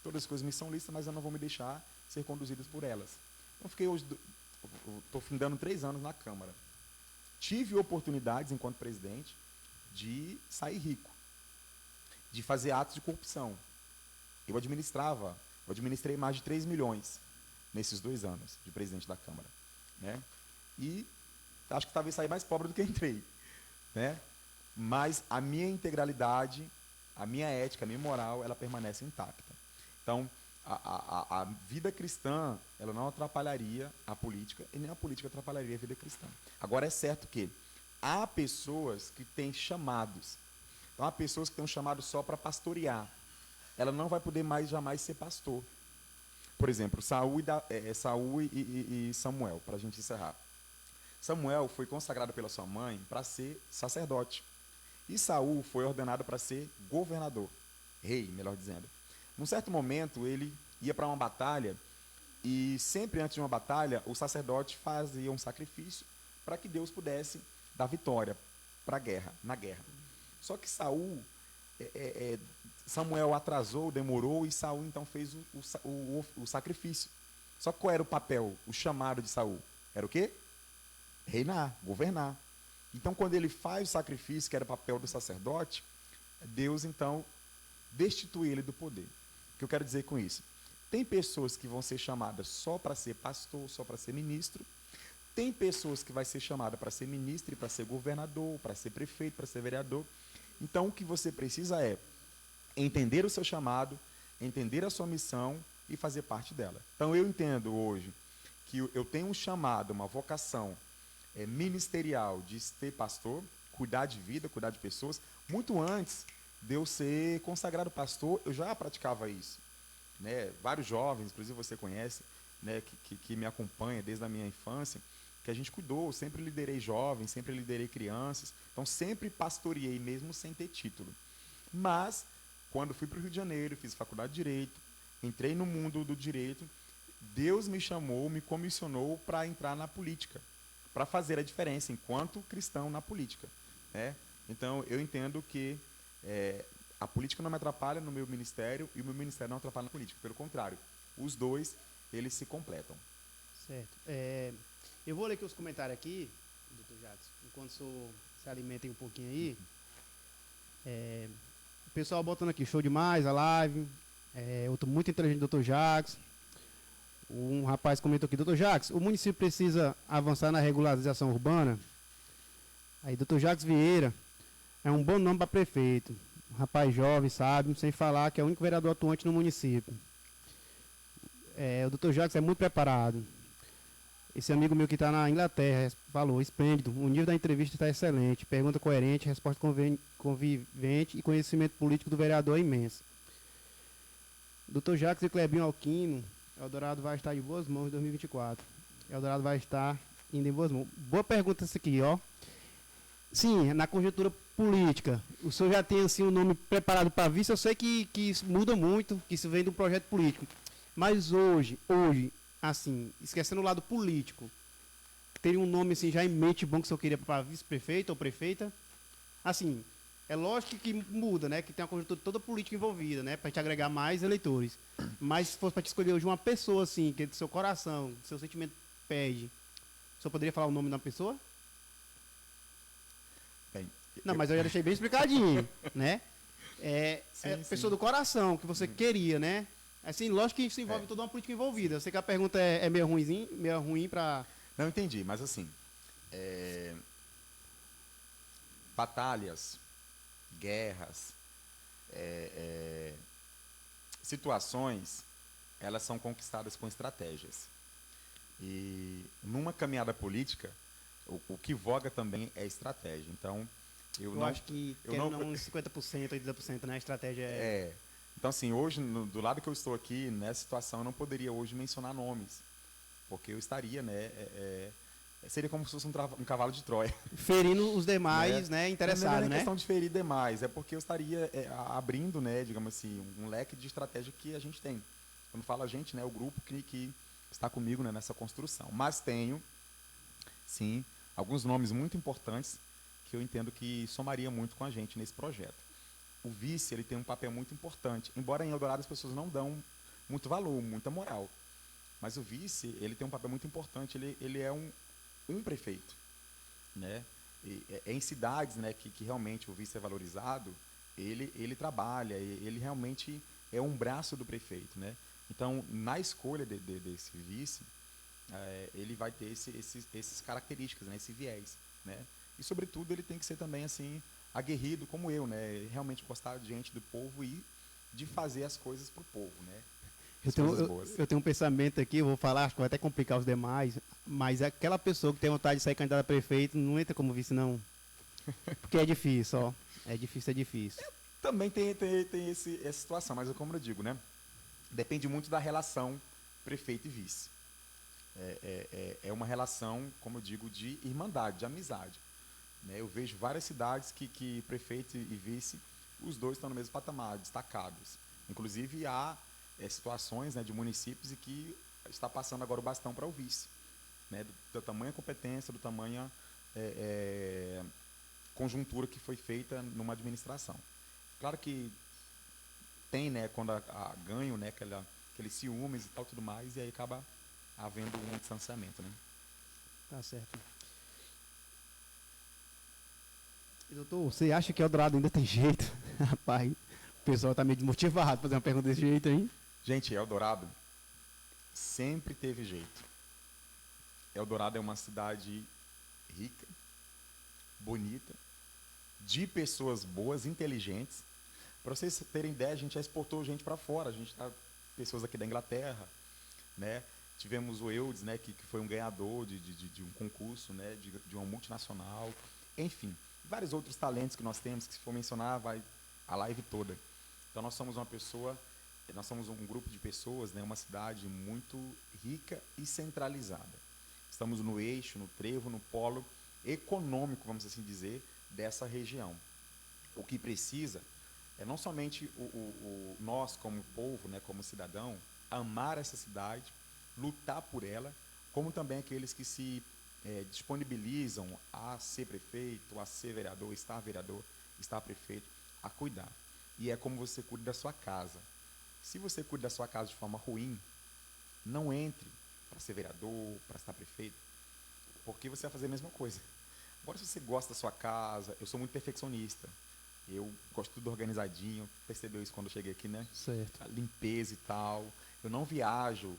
Todas as coisas me são lícitas, mas eu não vou me deixar ser conduzido por elas. Então, estou findando 3 anos na Câmara. Tive oportunidades, enquanto presidente, de sair rico, de fazer atos de corrupção. Eu administrei mais de 3 milhões nesses 2 anos de presidente da Câmara. Né? E acho que talvez saí mais pobre do que entrei. Né? Mas a minha integralidade, a minha ética, a minha moral, ela permanece intacta. Então, a vida cristã, ela não atrapalharia a política, e nem a política atrapalharia a vida cristã. Agora, é certo que há pessoas que têm chamados. Então, há pessoas que têm um chamado só para pastorear. Ela não vai poder mais jamais ser pastor. Por exemplo, Saul e Samuel, para a gente encerrar. Samuel foi consagrado pela sua mãe para ser sacerdote. E Saul foi ordenado para ser governador, rei, melhor dizendo. Num certo momento, ele ia para uma batalha e sempre antes de uma batalha, o sacerdote fazia um sacrifício para que Deus pudesse dar vitória na guerra. Só que Samuel atrasou, demorou e Saul então fez o sacrifício. Só que qual era o papel, o chamado de Saul? Era o quê? Reinar, governar. Então, quando ele faz o sacrifício, que era o papel do sacerdote, Deus, então, destitui ele do poder. O que eu quero dizer com isso? Tem pessoas que vão ser chamadas só para ser pastor, só para ser ministro. Tem pessoas que vai ser chamada para ser ministro, para ser governador, para ser prefeito, para ser vereador. Então, o que você precisa é entender o seu chamado, entender a sua missão e fazer parte dela. Então, eu entendo hoje que eu tenho um chamado, uma vocação ministerial de ser pastor, cuidar de vida, cuidar de pessoas. Muito antes de eu ser consagrado pastor, eu já praticava isso. Né? Vários jovens, inclusive você conhece, né, que me acompanha desde a minha infância, que a gente cuidou, sempre liderei jovens, sempre liderei crianças, então sempre pastoreei mesmo sem ter título. Mas, quando fui para o Rio de Janeiro, fiz faculdade de Direito, entrei no mundo do direito, Deus me chamou, me comissionou para entrar na política, para fazer a diferença enquanto cristão na política. Né? Então, eu entendo que a política não me atrapalha no meu ministério e o meu ministério não atrapalha na política. Pelo contrário, os dois, eles se completam. Certo. Eu vou ler aqui os comentários aqui, doutor Jackson, enquanto o senhor se alimenta um pouquinho aí. O pessoal botando aqui, show demais a live. Outro muito inteligente, doutor Jackson. Um rapaz comentou aqui, doutor Jackson, o município precisa avançar na regularização urbana? Aí, doutor Jackson Vieira, é um bom nome para prefeito. Um rapaz jovem, sábio, sem falar que é o único vereador atuante no município. O doutor Jackson é muito preparado. Esse amigo meu que está na Inglaterra falou, esplêndido, o nível da entrevista está excelente, pergunta coerente, resposta convivente e conhecimento político do vereador é imenso. Doutor Jacques e Clebinho Alquino, Eldorado vai estar em boas mãos em 2024. Eldorado vai estar indo em boas mãos. Boa pergunta essa aqui, ó. Sim, na conjuntura política, o senhor já tem assim um nome preparado para vice, eu sei que isso muda muito, que isso vem do projeto político. Mas hoje, assim, esquecendo o lado político, teria um nome assim já em mente bom que o senhor queria para vice-prefeito ou prefeita? Assim, é lógico que muda, né? Que tem uma conjuntura toda política envolvida, né? Para te agregar mais eleitores. Mas se fosse para te escolher hoje uma pessoa assim, que é do seu coração, do seu sentimento pede, o senhor poderia falar o nome da pessoa? Bem, não, mas eu já deixei bem explicadinho, né? Sim. Pessoa do coração, que você queria, né? Assim, lógico que isso envolve toda uma política envolvida. Eu sei que a pergunta é meio ruim para... Não entendi, mas assim, batalhas, guerras, situações, elas são conquistadas com estratégias. E numa caminhada política, o que voga também é estratégia. Então, eu acho que uns 50%, 80%, né? A estratégia Então, assim, hoje, do lado que eu estou aqui, nessa situação, eu não poderia hoje mencionar nomes, porque eu estaria, né, seria como se fosse um cavalo de Troia. Ferindo os demais, né, interessados, né? Não é questão de ferir demais, é porque eu estaria abrindo, né, digamos assim, um leque de estratégia que a gente tem. Quando falo a gente, né, o grupo que está comigo, né, nessa construção. Mas tenho, sim, alguns nomes muito importantes que eu entendo que somaria muito com a gente nesse projeto. O vice, ele tem um papel muito importante. Embora em Eldorado as pessoas não dão muito valor, muita moral. Mas o vice, ele tem um papel muito importante. Ele é um prefeito. Né? Em cidades, né, que realmente o vice é valorizado, ele trabalha, ele realmente é um braço do prefeito. Né? Então, na escolha desse vice, ele vai ter essas características, né, esse viés. Né? E, sobretudo, ele tem que ser também assim, aguerrido como eu, né? Realmente gostar diante do povo e de fazer as coisas para o povo, né? Eu tenho um pensamento aqui, eu vou falar, acho que vai até complicar os demais, mas aquela pessoa que tem vontade de sair candidata a prefeito não entra como vice, não. Porque é difícil, ó. É difícil. Também tem essa situação, mas como eu digo, né? Depende muito da relação prefeito e vice. É uma relação, como eu digo, de irmandade, de amizade. Eu vejo várias cidades que prefeito e vice, os dois estão no mesmo patamar, destacados. Inclusive, há situações, né, de municípios e que está passando agora o bastão para o vice. Né, da tamanha competência, do tamanha conjuntura que foi feita numa administração. Claro que tem, né, quando ganho, né, aqueles ciúmes e tal, tudo mais, e aí acaba havendo um distanciamento. Né? Tá certo. Doutor, você acha que Eldorado ainda tem jeito? Rapaz, o pessoal está meio desmotivado fazer uma pergunta desse jeito aí. Gente, Eldorado sempre teve jeito. Eldorado é uma cidade rica, bonita, de pessoas boas, inteligentes. Para vocês terem ideia, a gente já exportou gente para fora. A gente tá pessoas aqui da Inglaterra, né? Tivemos o Eudes, né, que foi um ganhador de um concurso, né, de uma multinacional. Enfim, vários outros talentos que nós temos, que se for mencionar, vai a live toda. Então nós somos nós somos um grupo de pessoas, né, uma cidade muito rica e centralizada. Estamos no eixo, no trevo, no polo econômico, vamos assim dizer, dessa região. O que precisa é não somente nós, como povo, né, como cidadão, amar essa cidade, lutar por ela, como também aqueles que se disponibilizam a ser prefeito, a ser vereador, estar prefeito, a cuidar. E é como você cuida da sua casa. Se você cuida da sua casa de forma ruim, não entre para ser vereador, para estar prefeito, porque você vai fazer a mesma coisa. Agora, se você gosta da sua casa, eu sou muito perfeccionista. Eu gosto tudo organizadinho, percebeu isso quando eu cheguei aqui, né? Certo. A limpeza e tal. Eu não viajo,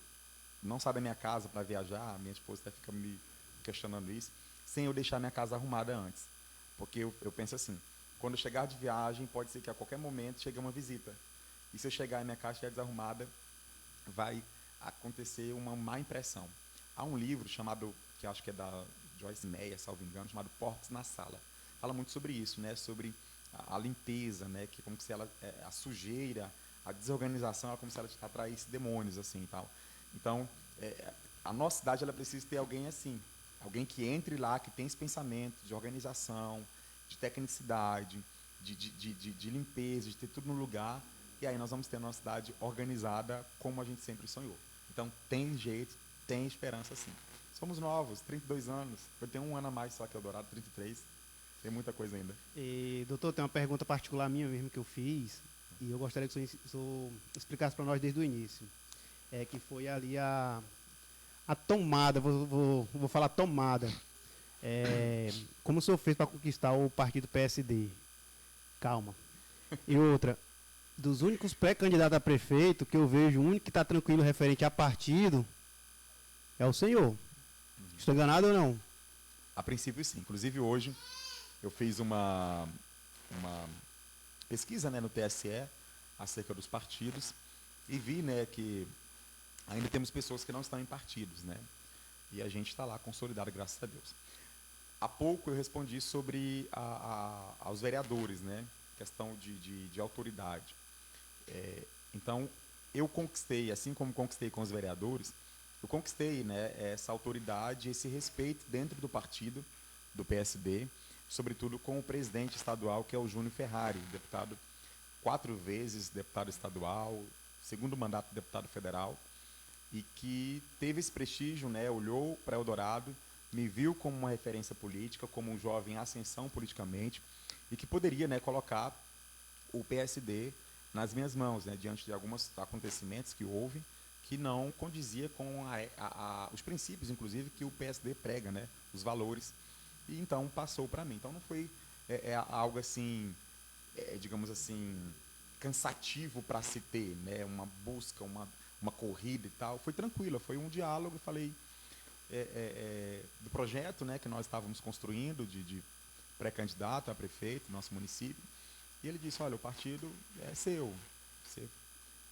não sabe a minha casa para viajar, minha esposa até fica me questionando isso, sem eu deixar minha casa arrumada antes. Porque eu penso assim, quando eu chegar de viagem, pode ser que a qualquer momento chegue uma visita. E se eu chegar e minha casa estiver desarrumada, vai acontecer uma má impressão. Há um livro chamado, que acho que é da Joyce Meyer, salvo engano, chamado Porcos na Sala. Fala muito sobre isso, né? Sobre a limpeza, né? Que como se ela, a sujeira, a desorganização, ela como se ela atraísse demônios, assim, e tal. Então, a nossa cidade, ela precisa ter alguém assim, alguém que entre lá, que tem esse pensamento de organização, de tecnicidade, de limpeza, de ter tudo no lugar, e aí nós vamos ter a nossa cidade organizada como a gente sempre sonhou. Então, tem jeito, tem esperança sim. Somos novos, 32 anos, eu tenho um ano a mais só que Eldorado, 33, tem muita coisa ainda. E, doutor, tem uma pergunta particular minha mesmo que eu fiz, e eu gostaria que o senhor explicasse para nós desde o início. Que foi ali a tomada, vou falar tomada. Como o senhor fez para conquistar o partido PSD? Calma. E outra, dos únicos pré-candidatos a prefeito que eu vejo, o único que está tranquilo referente a partido é o senhor. Estou enganado ou não? A princípio, sim. Inclusive, hoje, eu fiz uma pesquisa, né, no TSE acerca dos partidos e vi, né, que ainda temos pessoas que não estão em partidos, né? E a gente está lá consolidado, graças a Deus. Há pouco eu respondi sobre aos vereadores, né? Questão de autoridade. Então, eu conquistei, assim como conquistei com os vereadores, eu conquistei, né, essa autoridade, esse respeito dentro do partido, do PSD, sobretudo com o presidente estadual, que é o Júnior Ferrari, deputado 4 vezes deputado estadual, segundo mandato de deputado federal, e que teve esse prestígio, né, olhou para Eldorado, me viu como uma referência política, como um jovem em ascensão politicamente, e que poderia, né, colocar o PSD nas minhas mãos, né, diante de alguns acontecimentos que houve, que não condizia com os princípios, inclusive, que o PSD prega, né, os valores, e então passou para mim. Então não foi algo assim, digamos assim, cansativo para se ter, né, uma busca, uma corrida e tal. Foi tranquila, foi um diálogo, falei do projeto, né, que nós estávamos construindo de pré-candidato a prefeito do nosso município, e ele disse, olha, o partido é seu, você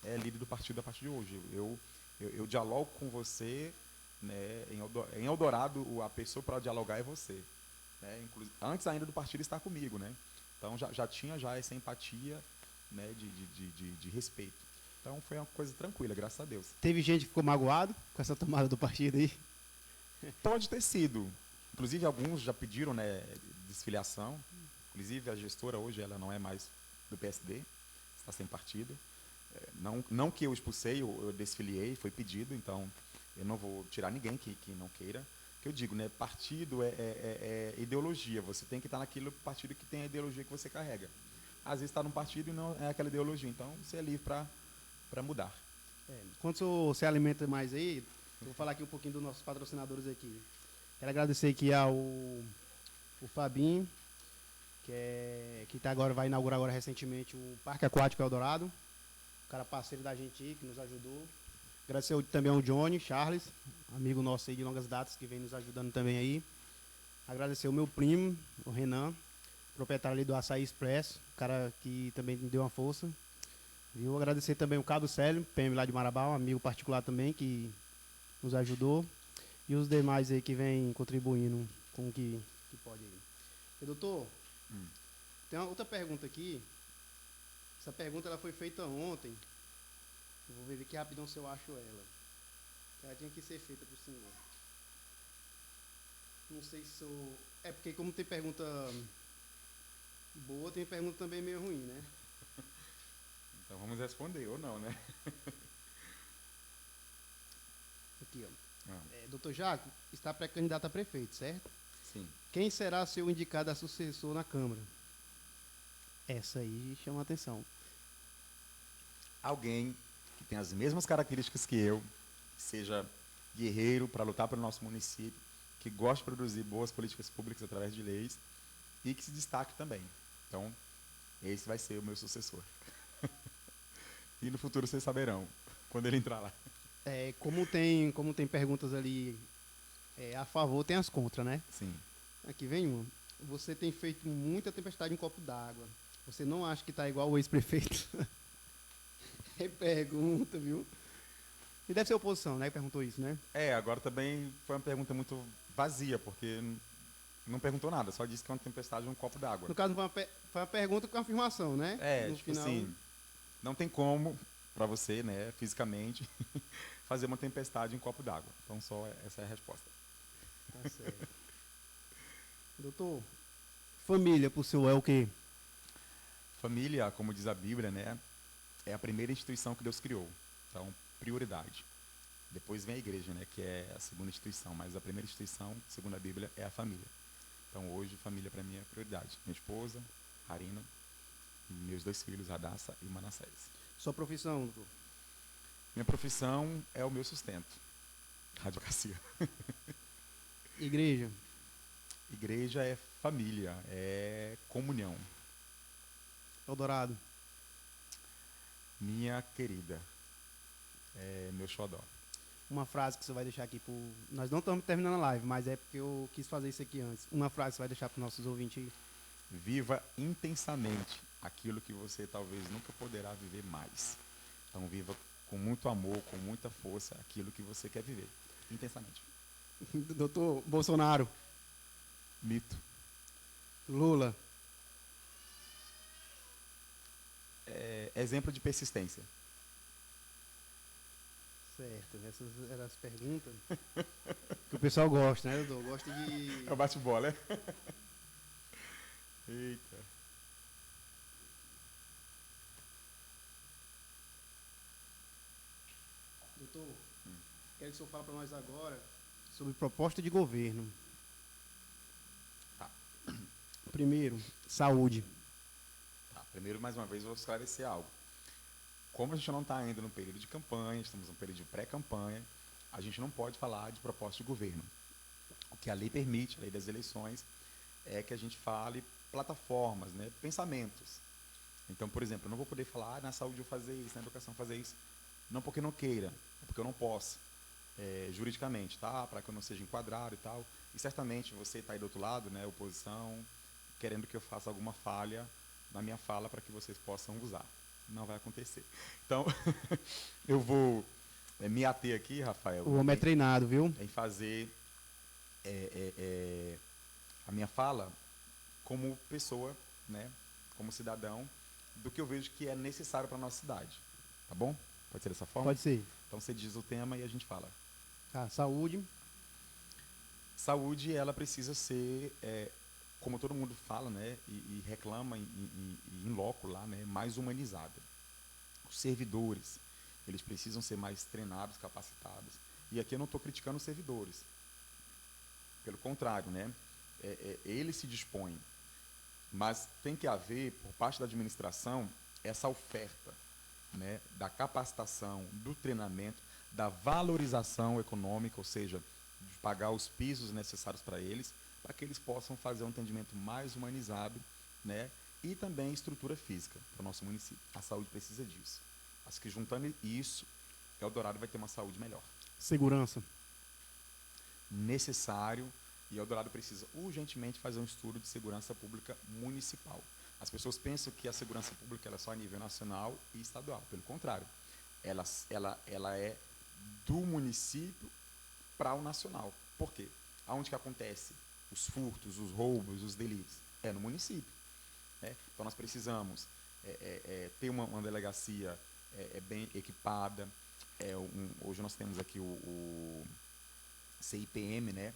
é líder do partido a partir de hoje, eu dialogo com você, né, em Eldorado, a pessoa para dialogar é você, né, antes ainda do partido estar comigo, né, então já tinha essa empatia, né, de respeito. Então foi uma coisa tranquila, graças a Deus. Teve gente que ficou magoado com essa tomada do partido aí? Pode ter sido. Inclusive alguns já pediram, né, desfiliação. Inclusive a gestora hoje ela não é mais do PSD, está sem partido. Não que eu expulsei, eu desfiliei, foi pedido, então eu não vou tirar ninguém que não queira. Que eu digo, né, partido é ideologia. Você tem que estar naquele partido que tem a ideologia que você carrega. Às vezes está num partido e não é aquela ideologia, então você é livre para mudar. Quando você alimenta mais aí, eu vou falar aqui um pouquinho dos nossos patrocinadores aqui. Quero agradecer aqui ao o Fabinho, que agora vai inaugurar recentemente o Parque Aquático Eldorado. O cara parceiro da gente aí, que nos ajudou. Agradecer também ao Johnny, Charles, amigo nosso aí de longas datas, que vem nos ajudando também aí. Agradecer o meu primo, o Renan, proprietário ali do Açaí Expresso, o cara que também me deu uma força. Viu? Agradecer também o Cabo Célio, PM lá de Marabá, um amigo particular também, que nos ajudou. E os demais aí que vêm contribuindo com o que pode aí. E, doutor, tem uma outra pergunta aqui. Essa pergunta ela foi feita ontem. Eu vou ver aqui rapidão se eu acho ela. Ela tinha que ser feita por senhor. Não sei se eu... É porque como tem pergunta boa, tem pergunta também meio ruim, né? Então vamos responder, ou não, né? Aqui, ó. Doutor Jaco está pré-candidato a prefeito, certo? Sim. Quem será seu indicado a sucessor na Câmara? Essa aí chama a atenção. Alguém que tem as mesmas características que eu, que seja guerreiro para lutar pelo nosso município, que gosta de produzir boas políticas públicas através de leis e que se destaque também. Então, esse vai ser o meu sucessor. E no futuro vocês saberão, quando ele entrar lá. Como tem perguntas ali a favor, tem as contra, né? Sim. Aqui vem uma. Você tem feito muita tempestade em copo d'água. Você não acha que está igual o ex-prefeito? É pergunta, viu? E deve ser oposição, né? Que perguntou isso, né? Agora também foi uma pergunta muito vazia, porque não perguntou nada, só disse que é uma tempestade em um copo d'água. No caso, foi uma pergunta com afirmação, né? No tipo final... assim, não tem como, para você, né, fisicamente, fazer uma tempestade em um copo d'água. Então, só essa é a resposta. Tá certo. Doutor, família pro senhor é o quê? Família, como diz a Bíblia, né, é a primeira instituição que Deus criou. Então, prioridade. Depois vem a igreja, né, que é a segunda instituição, mas a primeira instituição, segundo a Bíblia, é a família. Então, hoje, família para mim é prioridade. Minha esposa, Arina, e meus 2 filhos, Radassa e Manassés. Sua profissão, doutor? Minha profissão é o meu sustento. Advocacia. Igreja? Igreja é família, é comunhão. Eldorado? Minha querida, é meu xodó. Uma frase que você vai deixar aqui pro... Nós não estamos terminando a live, mas é porque eu quis fazer isso aqui antes. Uma frase que você vai deixar para os nossos ouvintes aí. Viva intensamente aquilo que você talvez nunca poderá viver mais. Então viva com muito amor, com muita força, aquilo que você quer viver. Intensamente. Doutor Bolsonaro? Mito. Lula? Exemplo de persistência. Certo, essas eram as perguntas que o pessoal gosta, né, doutor? Gosta de... É o bate-bola, é? Eita. Doutor, quero que o senhor fale para nós agora sobre proposta de governo. Tá. Primeiro, saúde. Tá. Primeiro, mais uma vez, vou esclarecer algo. Como a gente não está ainda no período de campanha, estamos no período de pré-campanha, a gente não pode falar de proposta de governo. O que a lei permite, a lei das eleições, é que a gente fale plataformas, né, pensamentos. Então, por exemplo, eu não vou poder falar na saúde eu fazer isso, na educação fazer isso, não porque não queira, é porque eu não posso, juridicamente, tá? Para que eu não seja enquadrado e tal. E certamente você está aí do outro lado, né, oposição, querendo que eu faça alguma falha na minha fala para que vocês possam usar. Não vai acontecer. Então, eu vou me ater aqui, Rafael. O homem é treinado, viu? Em fazer a minha fala como pessoa, né, como cidadão, do que eu vejo que é necessário para a nossa cidade. Tá bom? Pode ser dessa forma? Pode ser. Então você diz o tema e a gente fala. Tá, saúde. Saúde, ela precisa ser, como todo mundo fala, né, e reclama em loco lá, né, mais humanizada. Os servidores, eles precisam ser mais treinados, capacitados. E aqui eu não estou criticando os servidores. Pelo contrário, né, eles se dispõem. Mas tem que haver, por parte da administração, essa oferta, né, da capacitação, do treinamento, da valorização econômica, ou seja, de pagar os pisos necessários para eles, para que eles possam fazer um atendimento mais humanizado, né, e também estrutura física para o nosso município. A saúde precisa disso. Acho que juntando isso, Eldorado vai ter uma saúde melhor. Segurança. Necessário, e Eldorado precisa urgentemente fazer um estudo de segurança pública municipal. As pessoas pensam que a segurança pública ela é só a nível nacional e estadual. Pelo contrário, ela é do município para o nacional. Por quê? Aonde que acontece os furtos, os roubos, os delitos? É no município. Né? Então, nós precisamos ter uma delegacia bem equipada. Hoje nós temos aqui o CIPM, né?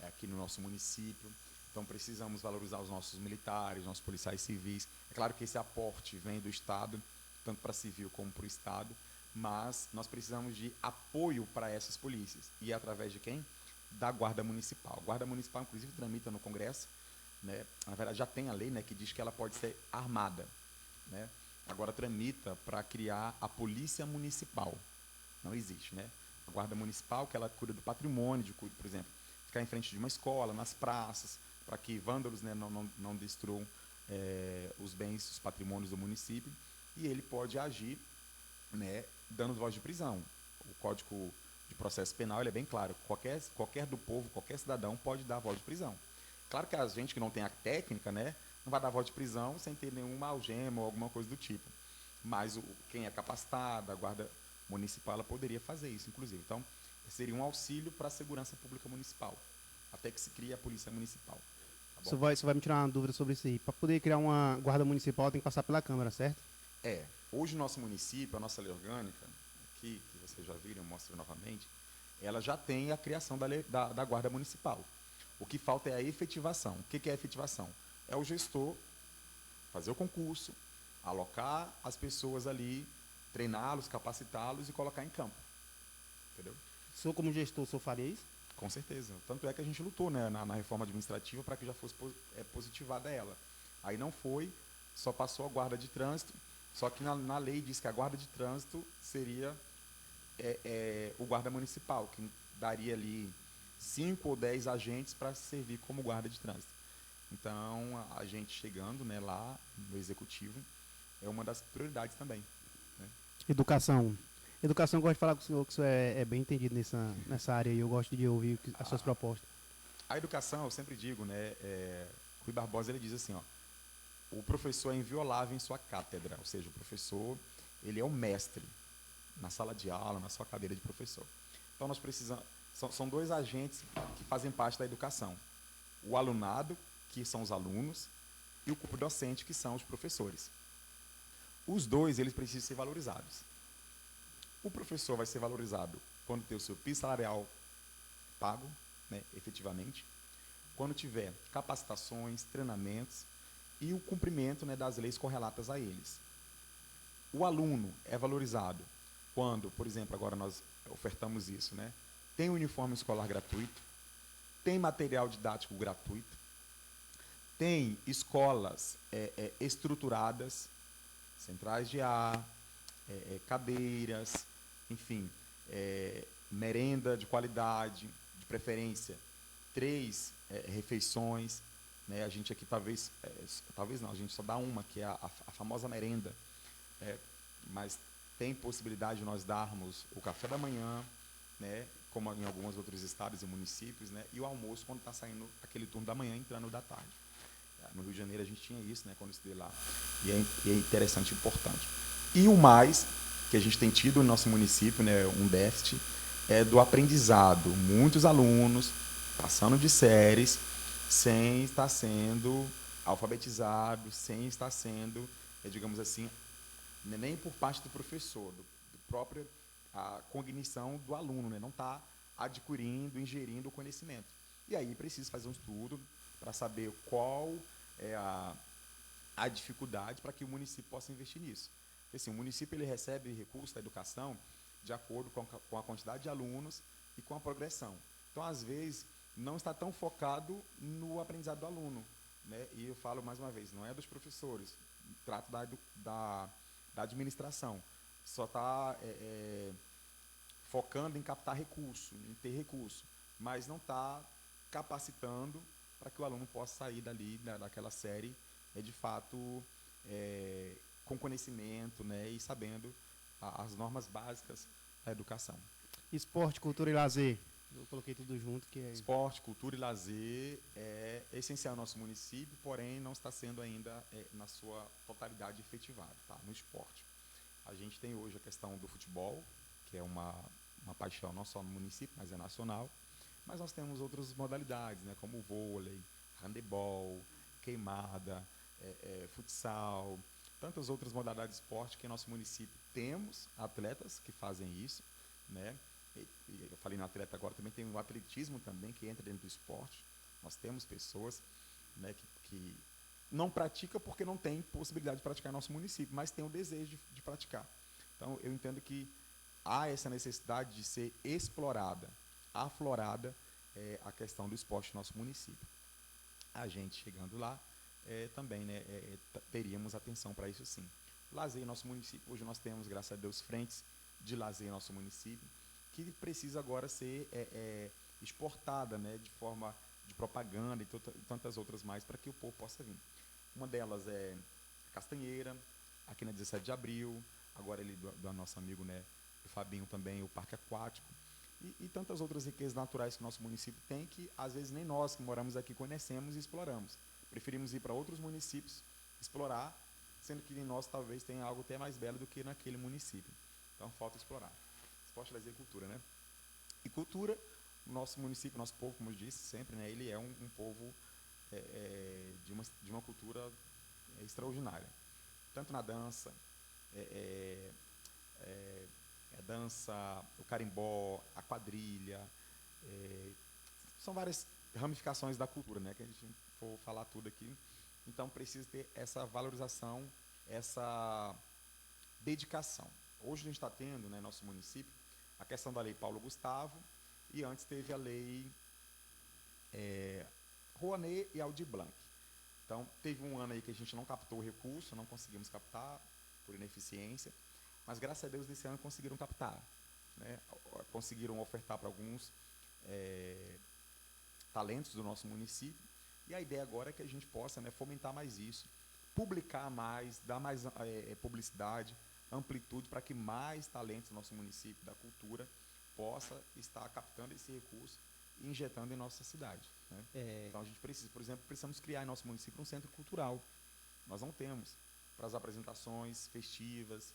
Aqui no nosso município. Então, precisamos valorizar os nossos militares, nossos policiais civis. É claro que esse aporte vem do Estado, tanto para civil como para o Estado, mas nós precisamos de apoio para essas polícias. E através de quem? Da Guarda Municipal. A Guarda Municipal, inclusive, tramita no Congresso. Né? Na verdade, já tem a lei, né, que diz que ela pode ser armada. Né? Agora, tramita para criar a Polícia Municipal. Não existe. Né? A Guarda Municipal, que ela cuida do patrimônio, por exemplo, ficar em frente de uma escola, nas praças, para que vândalos, né, não destruam os bens, os patrimônios do município, e ele pode agir, né, dando voz de prisão. O Código de Processo Penal ele é bem claro, qualquer do povo, qualquer cidadão pode dar voz de prisão. Claro que a gente que não tem a técnica, né, não vai dar voz de prisão sem ter nenhuma algema ou alguma coisa do tipo, mas quem é capacitado, a Guarda Municipal, ela poderia fazer isso, inclusive. Então, seria um auxílio para a segurança pública municipal, até que se crie a Polícia Municipal. Tá bom? Você vai me tirar uma dúvida sobre isso aí. Para poder criar uma guarda municipal, tem que passar pela Câmara, certo? Hoje o nosso município, a nossa lei orgânica, aqui, que vocês já viram, eu mostro novamente, ela já tem a criação da Guarda Municipal. O que falta é a efetivação. O que é a efetivação? É o gestor fazer o concurso, alocar as pessoas ali, treiná-los, capacitá-los e colocar em campo. Entendeu? O senhor, como gestor, o senhor faria isso? Com certeza. Tanto é que a gente lutou, né, na reforma administrativa para que já fosse positivada ela. Aí não foi, só passou a guarda de trânsito, só que na lei diz que a guarda de trânsito seria o guarda municipal, que daria ali 5 ou 10 agentes para servir como guarda de trânsito. Então, a gente chegando, né, lá no executivo é uma das prioridades também. Né? Educação. Educação, eu gosto de falar com o senhor, que o senhor é bem entendido nessa área e eu gosto de ouvir as suas propostas. A educação, eu sempre digo, né, Rui Barbosa ele diz assim, ó, o professor é inviolável em sua cátedra, ou seja, o professor ele é o mestre na sala de aula, na sua cadeira de professor. Então, nós precisamos, são dois agentes que fazem parte da educação. O alunado, que são os alunos, e o corpo docente, que são os professores. Os dois, eles precisam ser valorizados. O professor vai ser valorizado quando ter o seu piso salarial pago, né, efetivamente, quando tiver capacitações, treinamentos e o cumprimento, né, das leis correlatas a eles. O aluno é valorizado quando, por exemplo, agora nós ofertamos isso, né, tem uniforme escolar gratuito, tem material didático gratuito, tem escolas estruturadas, centrais de ar, cadeiras, enfim, merenda de qualidade, de preferência, 3 refeições, né? A gente aqui talvez não, a gente só dá uma, que é a famosa merenda, mas tem possibilidade de nós darmos o café da manhã, né? Como em alguns outros estados e municípios, né? E o almoço quando está saindo aquele turno da manhã, entrando da tarde. No Rio de Janeiro a gente tinha isso, né? Quando eu estudei lá. E é interessante e importante. E o mais que a gente tem tido no nosso município, né, um déficit, é do aprendizado. Muitos alunos passando de séries sem estar sendo alfabetizados, sem estar sendo, digamos assim, nem por parte do professor, do próprio a cognição do aluno, né, não está adquirindo, ingerindo o conhecimento. E aí precisa fazer um estudo para saber qual é a dificuldade para que o município possa investir nisso. Porque, assim, o município ele recebe recursos da educação de acordo com a quantidade de alunos e com a progressão. Então, às vezes, não está tão focado no aprendizado do aluno. Né? E eu falo mais uma vez, não é dos professores, trato da administração. Só está focando em captar recurso, em ter recurso, mas não está capacitando para que o aluno possa sair dali, daquela série, de fato, com conhecimento, né, e sabendo as normas básicas a educação. Esporte, cultura e lazer. Eu coloquei tudo junto, que é... Esporte, cultura e lazer é essencial no nosso município, porém não está sendo ainda na sua totalidade efetivado, tá? No esporte. A gente tem hoje a questão do futebol, que é uma paixão não só no município, mas é nacional. Mas nós temos outras modalidades, né, como o vôlei, handebol, queimada, futsal, tantas outras modalidades de esporte que em nosso município temos atletas que fazem isso, né? E eu falei no atleta agora, também tem o atletismo também, que entra dentro do esporte. Nós temos pessoas, né, que não praticam porque não tem possibilidade de praticar em nosso município, mas tem o desejo de praticar. Então, eu entendo que há essa necessidade de ser explorada, aflorada, a questão do esporte no nosso município. A gente chegando lá, também, né, teríamos atenção para isso sim. Lazer em nosso município, hoje nós temos, graças a Deus, frentes de lazer em nosso município, que precisa agora ser exportada, né, de forma de propaganda e tantas outras mais para que o povo possa vir. Uma delas é Castanheira, aqui na 17 de abril, agora ele do nosso amigo, né, o Fabinho também, o Parque Aquático, e tantas outras riquezas naturais que o nosso município tem, que às vezes nem nós que moramos aqui conhecemos e exploramos. Preferimos ir para outros municípios explorar, sendo que em nós talvez tenha algo até mais belo do que naquele município. Então falta explorar. Esporte, lazer e cultura, né? E cultura, o nosso município, nosso povo, como eu disse sempre, né, ele é um povo de uma cultura extraordinária. Tanto na dança, a dança, o carimbó, a quadrilha, são várias ramificações da cultura, né, que a gente for falar tudo aqui. Então precisa ter essa valorização, essa dedicação. Hoje a gente está tendo, né, nosso município, a questão da Lei Paulo Gustavo, e antes teve a Lei Rouanet e Aldir Blanc. Então, teve um ano aí que a gente não captou o recurso, não conseguimos captar por ineficiência, mas graças a Deus nesse ano conseguiram captar, né? Conseguiram ofertar para alguns talentos do nosso município, e a ideia agora é que a gente possa, né, fomentar mais isso, publicar mais, dar mais publicidade, amplitude para que mais talentos do nosso município, da cultura, possa estar captando esse recurso e injetando em nossa cidade, né? Então a gente precisa, por exemplo, precisamos criar em nosso município um centro cultural. Nós não temos para as apresentações festivas,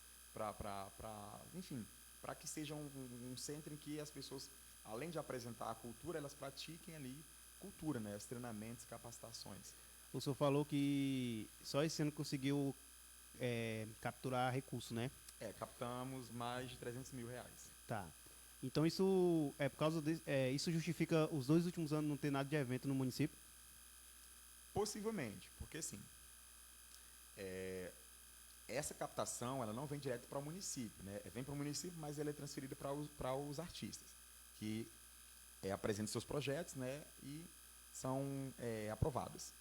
enfim, para que seja um centro em que as pessoas, além de apresentar a cultura, elas pratiquem ali cultura, né? Os treinamentos, capacitações. O senhor falou que só esse ano conseguiu capturar recurso, né? Captamos mais de 300 mil reais. Tá. Então isso é por causa isso justifica os 2 últimos anos não ter nada de evento no município? Possivelmente, porque assim, essa captação ela não vem direto para o município, né? Vem para o município, mas ela é transferida para os artistas, que apresentam seus projetos, né, e são aprovados.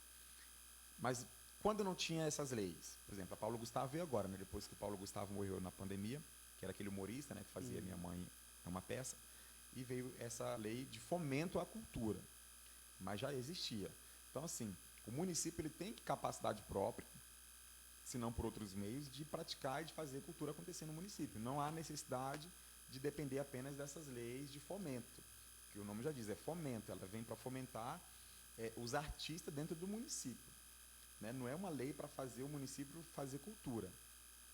Mas quando não tinha essas leis, por exemplo, a Paulo Gustavo veio agora, né, depois que o Paulo Gustavo morreu na pandemia, que era aquele humorista, né, que fazia Minha Mãe é uma Peça, e veio essa lei de fomento à cultura, mas já existia. Então, assim, o município ele tem capacidade própria, se não por outros meios, de praticar e de fazer cultura acontecer no município. Não há necessidade de depender apenas dessas leis de fomento, que o nome já diz, é fomento, ela vem para fomentar os artistas dentro do município, né? Não é uma lei para fazer o município fazer cultura.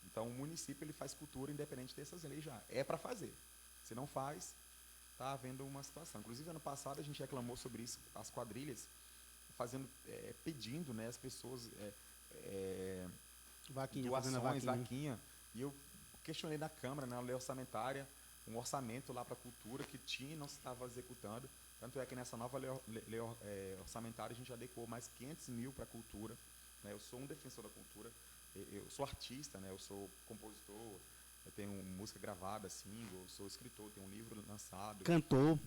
Então, o município ele faz cultura independente dessas leis já. É para fazer. Se não faz, está havendo uma situação. Inclusive, ano passado, a gente reclamou sobre isso, as quadrilhas, pedindo, né, as pessoas doações, vaquinha. E eu questionei na Câmara, na lei orçamentária, um orçamento lá para a cultura que tinha e não se estava executando. Tanto é que nessa nova lei orçamentária a gente adequou mais 500 mil para a cultura, né? Eu sou um defensor da cultura, eu sou artista, né? Eu sou compositor, eu tenho música gravada, single, sou escritor, tenho um livro lançado. Cantor,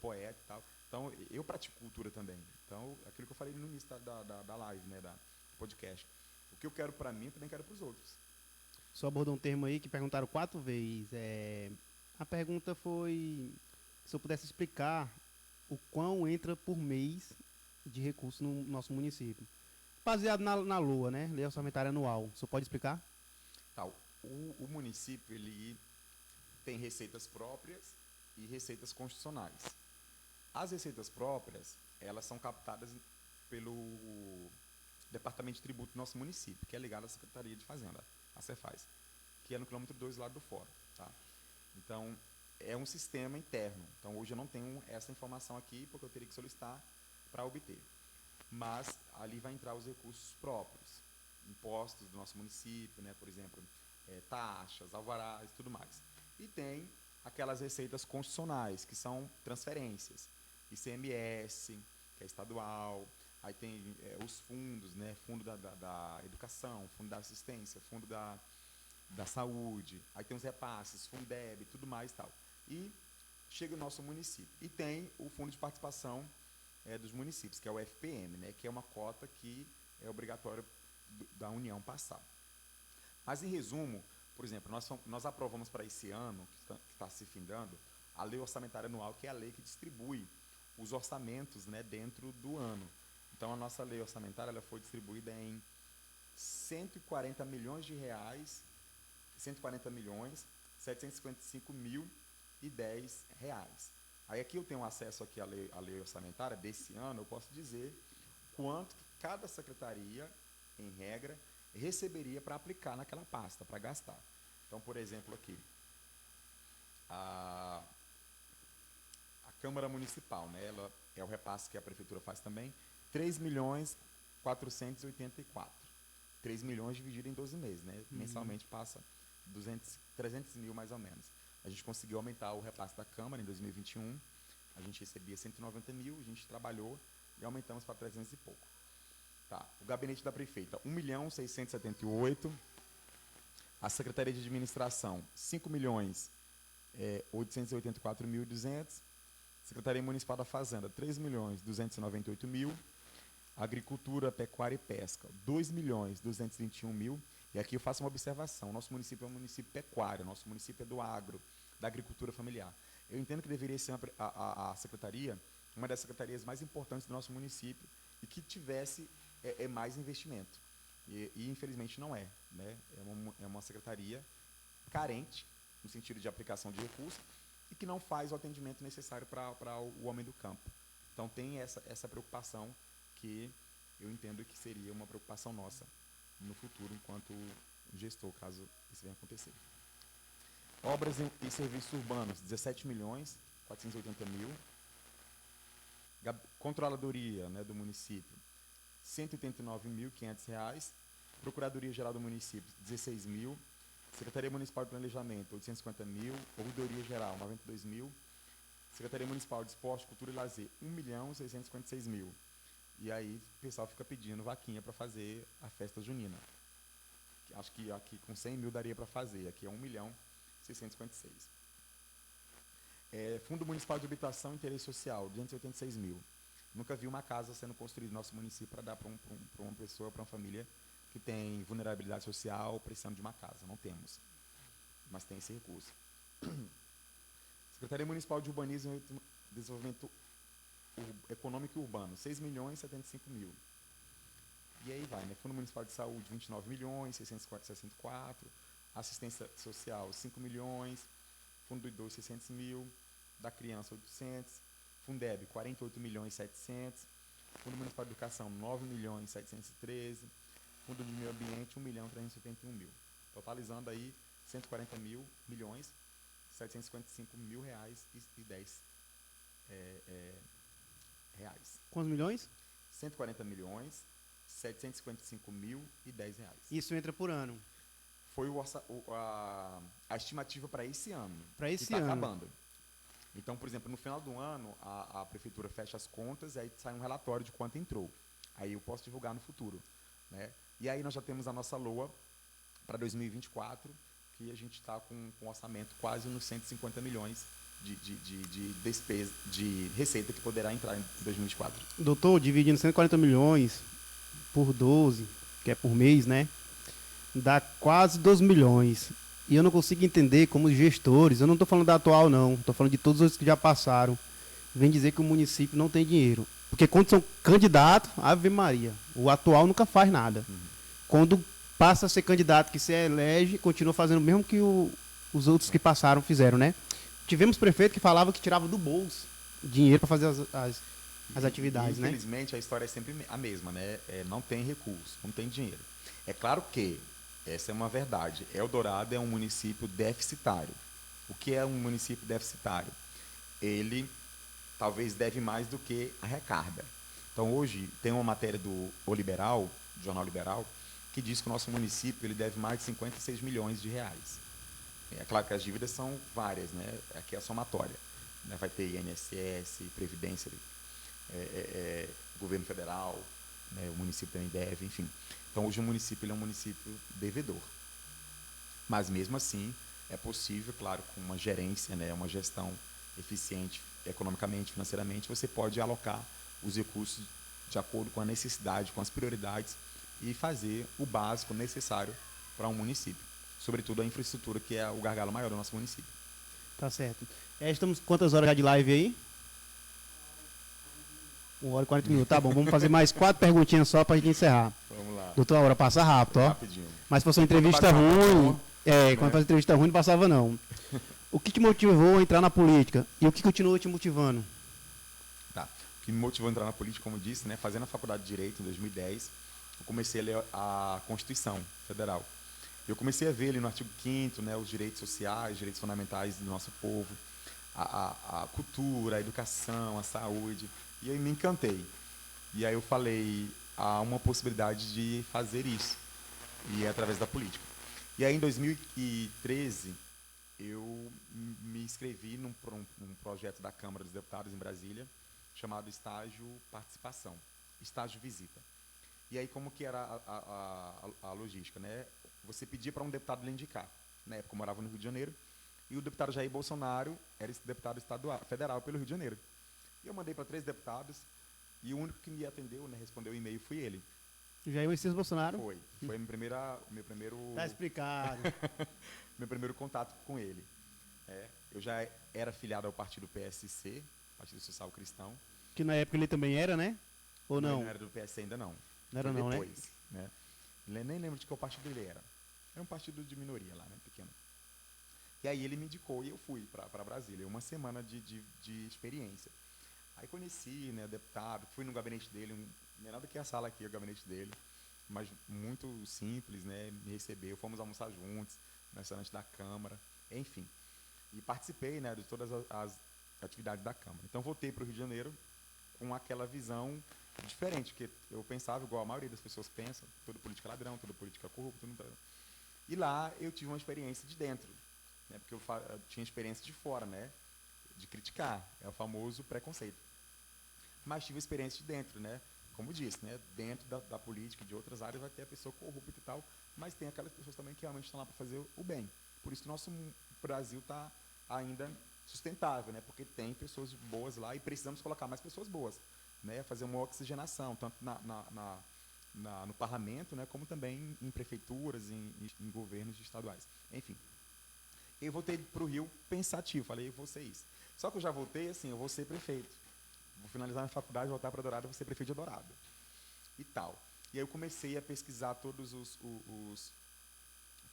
poeta e tal. Então, eu pratico cultura também. Então, aquilo que eu falei no início da live, né, do podcast. O que eu quero para mim, eu também quero para os outros. Só abordou um termo aí que perguntaram 4 vezes. A pergunta foi se eu pudesse explicar o quão entra por mês de recurso no nosso município. Baseado na LOA, né? Lei Orçamentária Anual. O senhor pode explicar? Tá, o município, ele tem receitas próprias e receitas constitucionais. As receitas próprias, elas são captadas pelo Departamento de Tributo do nosso município, que é ligado à Secretaria de Fazenda, a Cefaz, que é no quilômetro 2, lado do fórum. Tá? Então, é um sistema interno. Então, hoje eu não tenho essa informação aqui, porque eu teria que solicitar para obter. Mas ali vai entrar os recursos próprios, impostos do nosso município, né? Por exemplo, taxas, alvarás e tudo mais. E tem aquelas receitas constitucionais, que são transferências, ICMS, que é estadual, aí tem os fundos, né? Fundo da educação, fundo da assistência, fundo da saúde, aí tem os repasses, Fundeb e tudo mais e tal. E chega o nosso município. E tem o Fundo de Participação dos Municípios, que é o FPM, né? Que é uma cota que é obrigatória da União passar. Mas, em resumo, por exemplo, nós aprovamos para esse ano, que está se findando, a Lei Orçamentária Anual, que é a lei que distribui os orçamentos, né, dentro do ano. Então, a nossa lei orçamentária ela foi distribuída em 140 milhões de reais, 140 milhões, 755 mil e 10 reais. Aí aqui eu tenho acesso aqui à lei orçamentária desse ano, eu posso dizer quanto cada secretaria, em regra, receberia para aplicar naquela pasta, para gastar. Então, por exemplo, aqui, a Câmara Municipal, né, ela é o repasse que a Prefeitura faz também, 3 milhões 484. 3 milhões dividido em 12 meses, né? Mensalmente passa 300 mil mais ou menos. A gente conseguiu aumentar o repasse da Câmara em 2021, a gente recebia 190 mil, a gente trabalhou e aumentamos para 300 e pouco. Tá. O gabinete da prefeita, 1.678.000. A Secretaria de Administração, 5.884.200. Secretaria Municipal da Fazenda, 3.298.000. Agricultura, Pecuária e Pesca, 2.221.000. E aqui eu faço uma observação. Nosso município é um município pecuário, nosso município é do agro, da agricultura familiar. Eu entendo que deveria ser a secretaria, uma das secretarias mais importantes do nosso município e que tivesse mais investimento. E infelizmente não é. Né? É uma secretaria carente, no sentido de aplicação de recursos, e que não faz o atendimento necessário para o homem do campo. Então tem essa preocupação que eu entendo que seria uma preocupação nossa no futuro, enquanto gestor, caso isso venha acontecer. Obras e serviços urbanos, 17.480.000. Controladoria, né, do município, R$ 189.500. Procuradoria-Geral do município, 16.000. Secretaria Municipal de Planejamento, 850.000. Ouvidoria-Geral, 92.000. Secretaria Municipal de Esporte, Cultura e Lazer, 1.656.000. E aí o pessoal fica pedindo vaquinha para fazer a festa junina. Acho que aqui com 100 mil daria para fazer, aqui é 1.656.000. Fundo Municipal de Habitação e Interesse Social, 286.000. Nunca vi uma casa sendo construída no nosso município para dar para uma pessoa, para uma família que tem vulnerabilidade social, precisando de uma casa. Não temos, mas tem esse recurso. Secretaria Municipal de Urbanismo e Desenvolvimento Econômico e Urbano, 6.075.000. E aí vai, né? Fundo Municipal de Saúde, 29.664. Assistência Social, 5 milhões. Fundo do Idoso, 600.000. Da Criança, 800. Fundeb, 48.700.000. Fundo Municipal de Educação, 9.713.000. Fundo de Meio Ambiente, 1.381.000. Totalizando aí 140 milhões, 755 mil reais e 10 reais. Quantos milhões? 140 milhões, 755 mil e 10 reais. Isso entra por ano? Foi a estimativa para esse ano. Para esse ano. Está acabando. Então, por exemplo, no final do ano, a prefeitura fecha as contas e aí sai um relatório de quanto entrou. Aí eu posso divulgar no futuro. Né? E aí nós já temos a nossa LOA para 2024, que a gente está com um orçamento quase nos 150 milhões de despesa, de receita que poderá entrar em 2024. Doutor, dividindo 140 milhões por 12, que é por mês, né? Dá quase 12 milhões. E eu não consigo entender como os gestores, eu não estou falando da atual não, estou falando de todos os que já passaram, vem dizer que o município não tem dinheiro. Porque quando são candidatos, Ave Maria, o atual nunca faz nada. Quando passa a ser candidato que se elege, continua fazendo o mesmo que o os outros que passaram fizeram, né? Tivemos prefeito que falava que tirava do bolso dinheiro para fazer as atividades, né? Infelizmente, a história é sempre a mesma, né? Não tem recurso, não tem dinheiro. É claro que, essa é uma verdade, Eldorado é um município deficitário. O que é um município deficitário? Ele talvez deve mais do que arrecada. Então, hoje, tem uma matéria do Liberal, do Jornal Liberal, que diz que o nosso município ele deve mais de 56 milhões de reais. É claro que as dívidas são várias, né? Aqui é a somatória. Né? Vai ter INSS, Previdência, governo federal, né? O município também deve, enfim. Então, hoje o município ele é um município devedor. Mas, mesmo assim, é possível, claro, com uma gerência, né? Uma gestão eficiente economicamente, financeiramente, você pode alocar os recursos de acordo com a necessidade, com as prioridades e fazer o básico necessário para um município. Sobretudo a infraestrutura, que é o gargalo maior do nosso município. Tá certo. Estamos quantas horas já de live aí? 1h40. Tá bom, vamos fazer mais 4 perguntinhas só pra gente encerrar. Vamos lá. Doutor, a hora passa rápido, ó. Rapidinho. Mas se fosse uma entrevista ruim, quando faz entrevista ruim não passava não. O que te motivou a entrar na política? E o que continua te motivando? Tá. O que me motivou a entrar na política, como eu disse, né, fazendo a faculdade de Direito em 2010, eu comecei a ler a Constituição Federal. Eu comecei a ver ali no artigo 5º, né, os direitos sociais, os direitos fundamentais do nosso povo, a cultura, a educação, a saúde, e eu me encantei. E aí eu falei, há uma possibilidade de fazer isso, e é através da política. E aí em 2013, eu me inscrevi num projeto da Câmara dos Deputados em Brasília, chamado Estágio Participação, Estágio Visita. E aí como que era a logística, né? Você pedia para um deputado lhe indicar. Na época eu morava no Rio de Janeiro, e o deputado Jair Bolsonaro era esse deputado federal pelo Rio de Janeiro. E eu mandei para 3 deputados, e o único que me atendeu, né, respondeu o e-mail, foi ele. Jair Messias Bolsonaro? Foi meu primeiro... Tá explicado. meu primeiro contato com ele. Eu já era filiado ao partido PSC, Partido Social Cristão. Que na época ele também era, né? Ou não? Não era do PSC ainda não. Não era não, depois, né? Nem lembro de qual partido ele era. Era um partido de minoria lá, né? Pequeno. E aí ele me indicou e eu fui para Brasília. Uma semana de experiência. Aí conheci, né, deputado, fui no gabinete dele, não é nada que a sala aqui, o gabinete dele, mas muito simples, né? Me recebeu, fomos almoçar juntos no restaurante da Câmara, enfim. E participei, né, de todas as atividades da Câmara. Então voltei para o Rio de Janeiro com aquela visão diferente, porque eu pensava igual a maioria das pessoas pensa, todo político é ladrão, todo político é corrupto. E lá eu tive uma experiência de dentro, né, porque eu tinha experiência de fora, né, de criticar, é o famoso preconceito. Mas tive experiência de dentro, né, como disse, né, dentro da política e de outras áreas vai ter a pessoa corrupta e tal, mas tem aquelas pessoas também que realmente estão lá para fazer o bem. Por isso que o nosso Brasil está ainda sustentável, né, porque tem pessoas boas lá e precisamos colocar mais pessoas boas, né, fazer uma oxigenação, tanto no parlamento, né, como também em prefeituras, em governos estaduais. Enfim, eu voltei para o Rio pensativo, falei, eu vou ser isso. Só que eu já voltei assim, eu vou ser prefeito. Vou finalizar minha faculdade, voltar para Dourado, vou ser prefeito de Dourado. E tal. E aí eu comecei a pesquisar todos os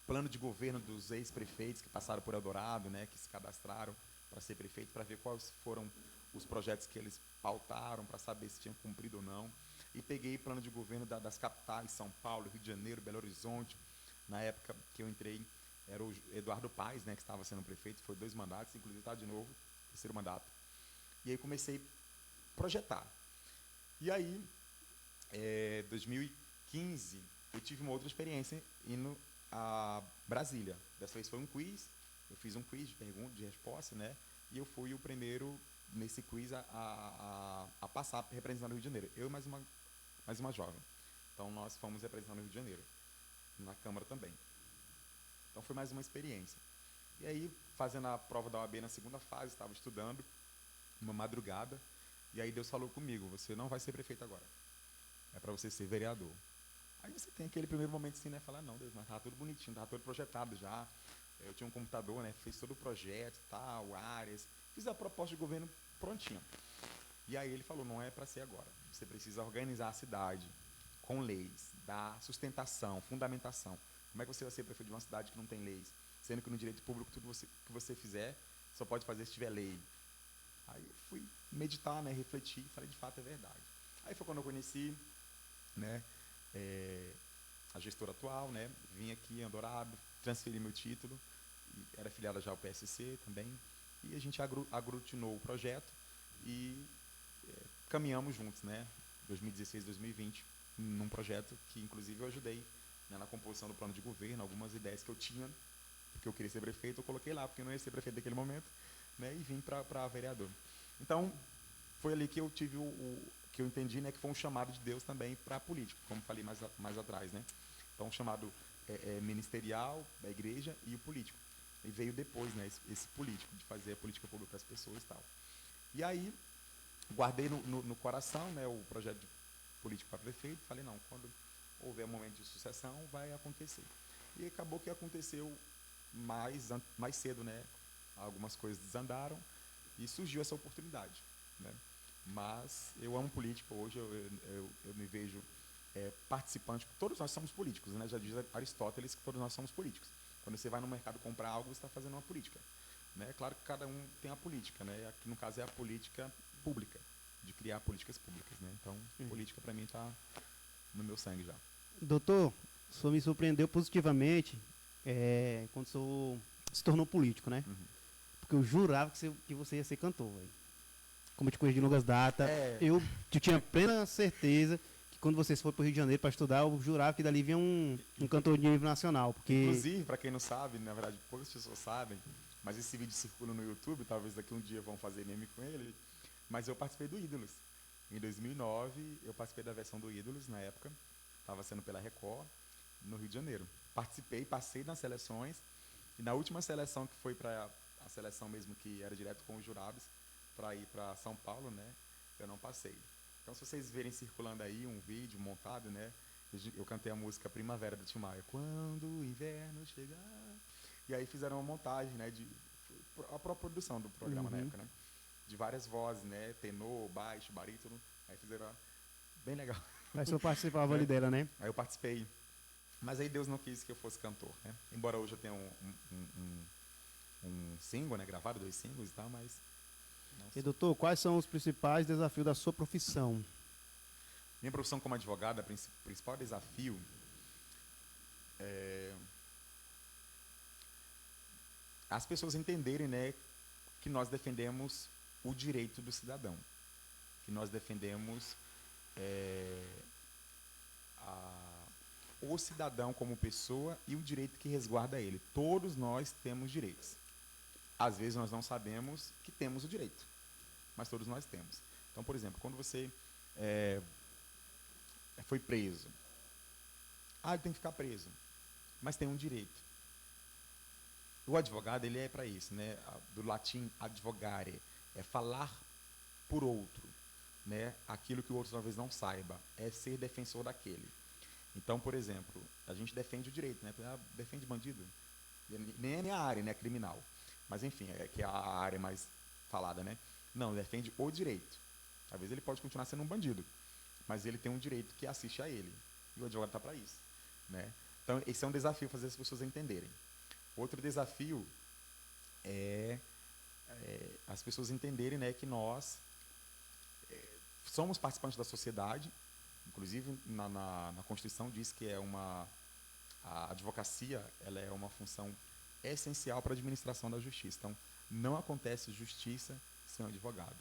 planos de governo dos ex-prefeitos que passaram por Eldorado, né, que se cadastraram para ser prefeito, para ver quais foram os projetos que eles pautaram, para saber se tinham cumprido ou não. E peguei plano de governo das capitais, São Paulo, Rio de Janeiro, Belo Horizonte. Na época que eu entrei, era o Eduardo Paes, né, que estava sendo prefeito, foi 2 mandatos, inclusive está de novo, 3º mandato. E aí comecei a projetar. E aí, 2015, eu tive uma outra experiência indo a Brasília. Dessa vez foi um quiz, eu fiz um quiz de pergunta, de resposta, né? E eu fui o primeiro nesse quiz a passar representando o Rio de Janeiro. Eu e mais uma jovem. Então nós fomos representando o Rio de Janeiro, na Câmara também. Então foi mais uma experiência. E aí, fazendo a prova da OAB na 2ª fase, estava estudando, uma madrugada, e aí Deus falou comigo, você não vai ser prefeito agora. É para você ser vereador. Aí você tem aquele primeiro momento assim, né? Falar, não, Deus, mas estava tudo bonitinho, estava tudo projetado já. Eu tinha um computador, né? Fiz todo o projeto, tal, áreas. Fiz a proposta de governo prontinha. E aí ele falou, não é para ser agora. Você precisa organizar a cidade com leis, dar sustentação, fundamentação. Como é que você vai ser prefeito de uma cidade que não tem leis? sendo que no direito público tudo que você fizer só pode fazer se tiver lei. Aí eu fui meditar, né, refletir, falei, de fato é verdade. Aí foi quando eu conheci, né, a gestora atual, né, vim aqui em Eldorado, transferi meu título, era filiada já ao PSC também, e a gente aglutinou o projeto e caminhamos juntos, né, 2016, 2020, num projeto que inclusive eu ajudei, né, na composição do plano de governo, algumas ideias que eu tinha, porque eu queria ser prefeito, eu coloquei lá, porque eu não ia ser prefeito naquele momento, né, e vim para vereador. Então, foi ali que eu tive que eu entendi, né, que foi um chamado de Deus também para a política, como falei mais atrás, né. Então, um chamado ministerial da igreja e o político. E veio depois, né, esse político, de fazer a política pública para as pessoas e tal. E aí, guardei no coração, né, o projeto de político para prefeito, falei, não, quando houver um momento de sucessão, vai acontecer. E acabou que aconteceu mais cedo, né, algumas coisas desandaram e surgiu essa oportunidade, né. Mas eu amo política, hoje eu me vejo participante, todos nós somos políticos, né, já diz Aristóteles que todos nós somos políticos. Quando você vai no mercado comprar algo, você está fazendo uma política, né. Claro que cada um tem a política, né, aqui no caso é a política pública, de criar políticas públicas, né. Então, política para mim está no meu sangue já. Doutor, o senhor me surpreendeu positivamente quando o senhor se tornou político, né? Uhum. Porque eu jurava que você ia ser cantor, velho. Como eu te conheço de longas datas, eu tinha plena certeza que quando você for para o Rio de Janeiro para estudar, eu jurava que dali vinha um cantor de nível nacional. Porque... Inclusive, para quem não sabe, na verdade, poucas pessoas sabem, mas esse vídeo circula no YouTube, talvez daqui um dia vão fazer meme com ele, mas eu participei do Ídolos. Em 2009, eu participei da versão do Ídolos, na época, estava sendo pela Record, no Rio de Janeiro. Participei, passei nas seleções, e na última seleção, que foi para a seleção mesmo, que era direto com os jurados, para ir para São Paulo, né, eu não passei. Então, se vocês verem circulando aí um vídeo montado, né, eu cantei a música Primavera do Tim Maia, quando o inverno chegar, e aí fizeram uma montagem, né, a própria produção do programa na época, né, de várias vozes, né, tenor, baixo, barítono, aí fizeram bem legal. Mas eu participava ali dela, né? Aí eu participei, mas aí Deus não quis que eu fosse cantor, né, embora hoje eu tenha um single, né, gravado, 2 singles e tal, mas... E doutor, quais são os principais desafios da sua profissão? Minha profissão como advogado, o principal desafio é as pessoas entenderem, né, que nós defendemos o direito do cidadão, que nós defendemos o cidadão como pessoa e o direito que resguarda ele. Todos nós temos direitos. Às vezes nós não sabemos que temos o direito, mas todos nós temos. Então, por exemplo, quando você foi preso, ele tem que ficar preso, mas tem um direito. O advogado, ele é para isso, né? Do latim advogare, é falar por outro, né? Aquilo que o outro talvez não saiba, é ser defensor daquele. Então, por exemplo, a gente defende o direito, né? Defende bandido, nem a área, né, criminal, mas enfim, que é a área mais falada, né? Não, defende o direito. Às vezes ele pode continuar sendo um bandido, mas ele tem um direito que assiste a ele, e o advogado está para isso, né? Então, esse é um desafio, fazer as pessoas entenderem. Outro desafio é as pessoas entenderem, né, que nós somos participantes da sociedade. Inclusive, na Constituição diz que a advocacia, ela é uma função essencial para a administração da justiça. Então, não acontece justiça sem o advogado.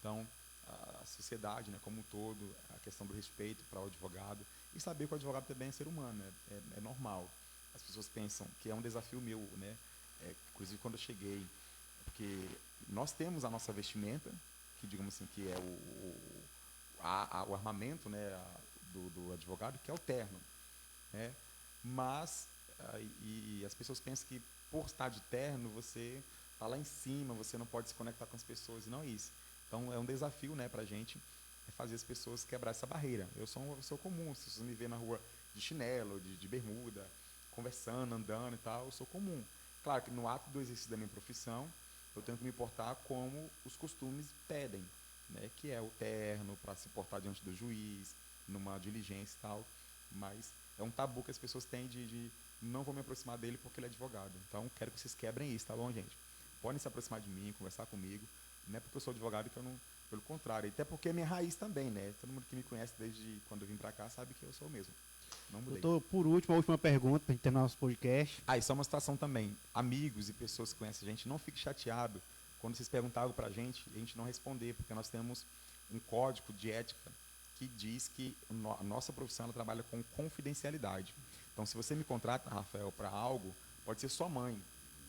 Então, a sociedade, né, como um todo, a questão do respeito para o advogado, e saber que o advogado também é ser humano, né, é normal. As pessoas pensam que é um desafio meu, né, inclusive quando eu cheguei, porque nós temos a nossa vestimenta, que digamos assim, que é o armamento, né, do advogado, que é o terno, né, mas e as pessoas pensam que por estar de terno você está lá em cima, você não pode se conectar com as pessoas, e não é isso. Então é um desafio, né, para a gente fazer as pessoas quebrar essa barreira. Eu sou uma pessoa comum, se vocês me verem na rua de chinelo, de bermuda, conversando, andando e tal, eu sou comum. Claro que no ato do exercício da minha profissão, eu tenho que me portar como os costumes pedem, né, que é o terno, para se portar diante do juiz, numa diligência e tal, mas é um tabu que as pessoas têm de não vou me aproximar dele porque ele é advogado. Então, quero que vocês quebrem isso, tá bom, gente? Podem se aproximar de mim, conversar comigo. Não é porque eu sou advogado que eu não... Pelo contrário, até porque é minha raiz também, né? Todo mundo que me conhece desde quando eu vim pra cá sabe que eu sou o mesmo. Não mudei. Doutor, por último, a última pergunta para a gente terminar nosso podcast. Ah, isso é uma situação também. Amigos e pessoas que conhecem a gente, não fiquem chateados quando vocês perguntam algo pra gente e a gente não responder, porque nós temos um código de ética que diz que a nossa profissão ela trabalha com confidencialidade. Então, se você me contrata, Rafael, para algo, pode ser sua mãe.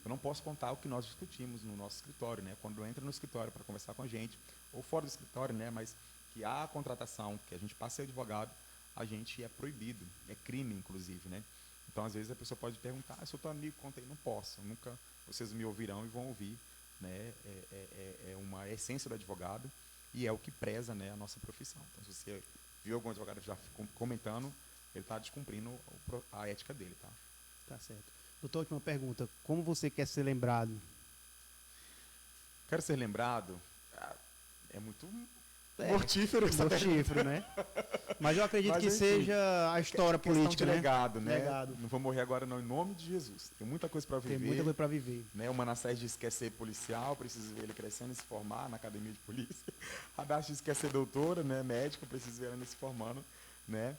Eu não posso contar o que nós discutimos no nosso escritório, né? Quando entra no escritório para conversar com a gente, ou fora do escritório, né? Mas que há a contratação, que a gente passa a ser advogado, a gente é proibido, é crime, inclusive, né? Então, às vezes, a pessoa pode perguntar, sou teu amigo, conta aí, não posso. Nunca vocês me ouvirão e vão ouvir, né? É uma essência do advogado e é o que preza, né, a nossa profissão. Então, se você viu algum advogado já comentando, ele está descumprindo a ética dele, tá? Tá certo. Doutor, última pergunta. Como você quer ser lembrado? Quero ser lembrado... É muito mortífero essa mortífero, né? Mas eu acredito que enfim, seja a história política, de né? legado, né? Legado. Não vou morrer agora não, em nome de Jesus. Tem muita coisa para viver. Tem muita coisa para viver. Né? O Manassés disse que quer ser policial, preciso ver ele crescendo e se formar na academia de polícia. A Dash disse que quer ser doutora, né? Médica, preciso ver ela se formando, né?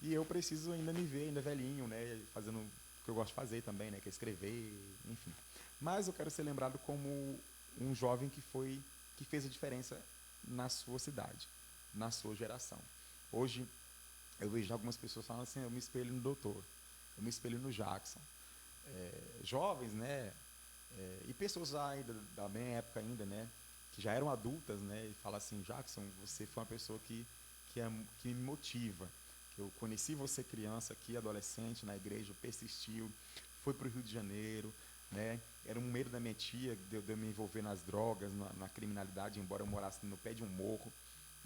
E eu preciso ainda me ver, ainda velhinho, né? Fazendo o que eu gosto de fazer também, né? Que é escrever, enfim. Mas eu quero ser lembrado como um jovem que fez a diferença na sua cidade, na sua geração. Hoje, eu vejo algumas pessoas falando assim, eu me espelho no doutor, eu me espelho no Jackson. Jovens, né? E pessoas ainda da minha época ainda, né? Que já eram adultas, né? E falam assim, Jackson, você foi uma pessoa que me motiva. Que eu conheci você criança aqui, adolescente, na igreja, persistiu, foi para o Rio de Janeiro, né? Era um medo da minha tia de eu me envolver nas drogas, na criminalidade, embora eu morasse no pé de um morro,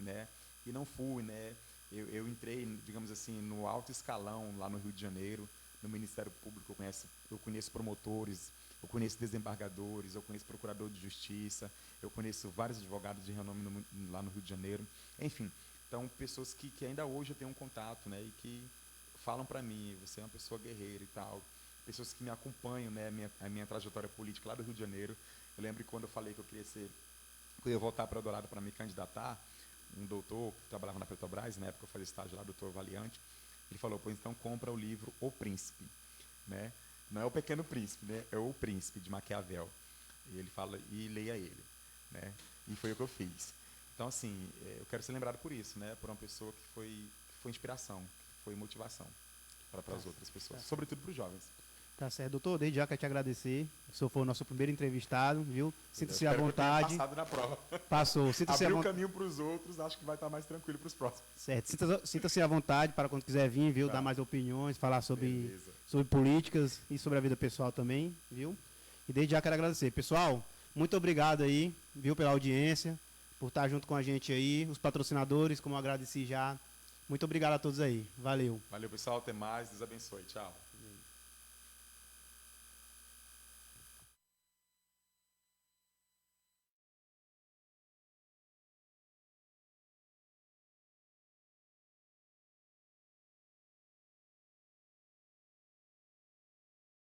né? E não fui, né? Eu entrei, digamos assim, no alto escalão lá no Rio de Janeiro, no Ministério Público. Eu conheço promotores, eu conheço desembargadores, eu conheço procurador de justiça, eu conheço vários advogados de renome lá no Rio de Janeiro. Enfim, então pessoas que ainda hoje eu tenho um contato, né? E que falam para mim, você é uma pessoa guerreira e tal. Pessoas que me acompanham, né, a minha trajetória política lá do Rio de Janeiro. Eu lembro que quando eu falei que eu ia voltar para Eldorado para me candidatar, um doutor que trabalhava na Petrobras, na época eu fazia estágio lá, doutor Valiante, ele falou, pois então compra o livro O Príncipe, né? Não é o Pequeno Príncipe, né? É O Príncipe, de Maquiavel. E ele fala, e leia ele, né? E foi o que eu fiz. Então, assim, eu quero ser lembrado por isso, né? Por uma pessoa que foi inspiração, que foi motivação para as outras pessoas, sobretudo para os jovens. Tá certo, doutor. Desde já quero te agradecer. O senhor foi o nosso primeiro entrevistado, viu? Sinta-se à Espero vontade. que eu tenha passado na prova. Passou. Sinta-se Abriu o caminho para os outros, acho que vai estar mais tranquilo para os próximos. Certo. Sinta-se à vontade para quando quiser vir, viu? Tá. Dar mais opiniões, falar sobre Beleza. políticas e sobre a vida pessoal também, viu? E desde já quero agradecer. Pessoal, muito obrigado aí, viu, pela audiência, por estar junto com a gente aí, os patrocinadores, como eu agradeci já. Muito obrigado a todos aí. Valeu. Valeu, pessoal. Até mais. Deus abençoe. Tchau.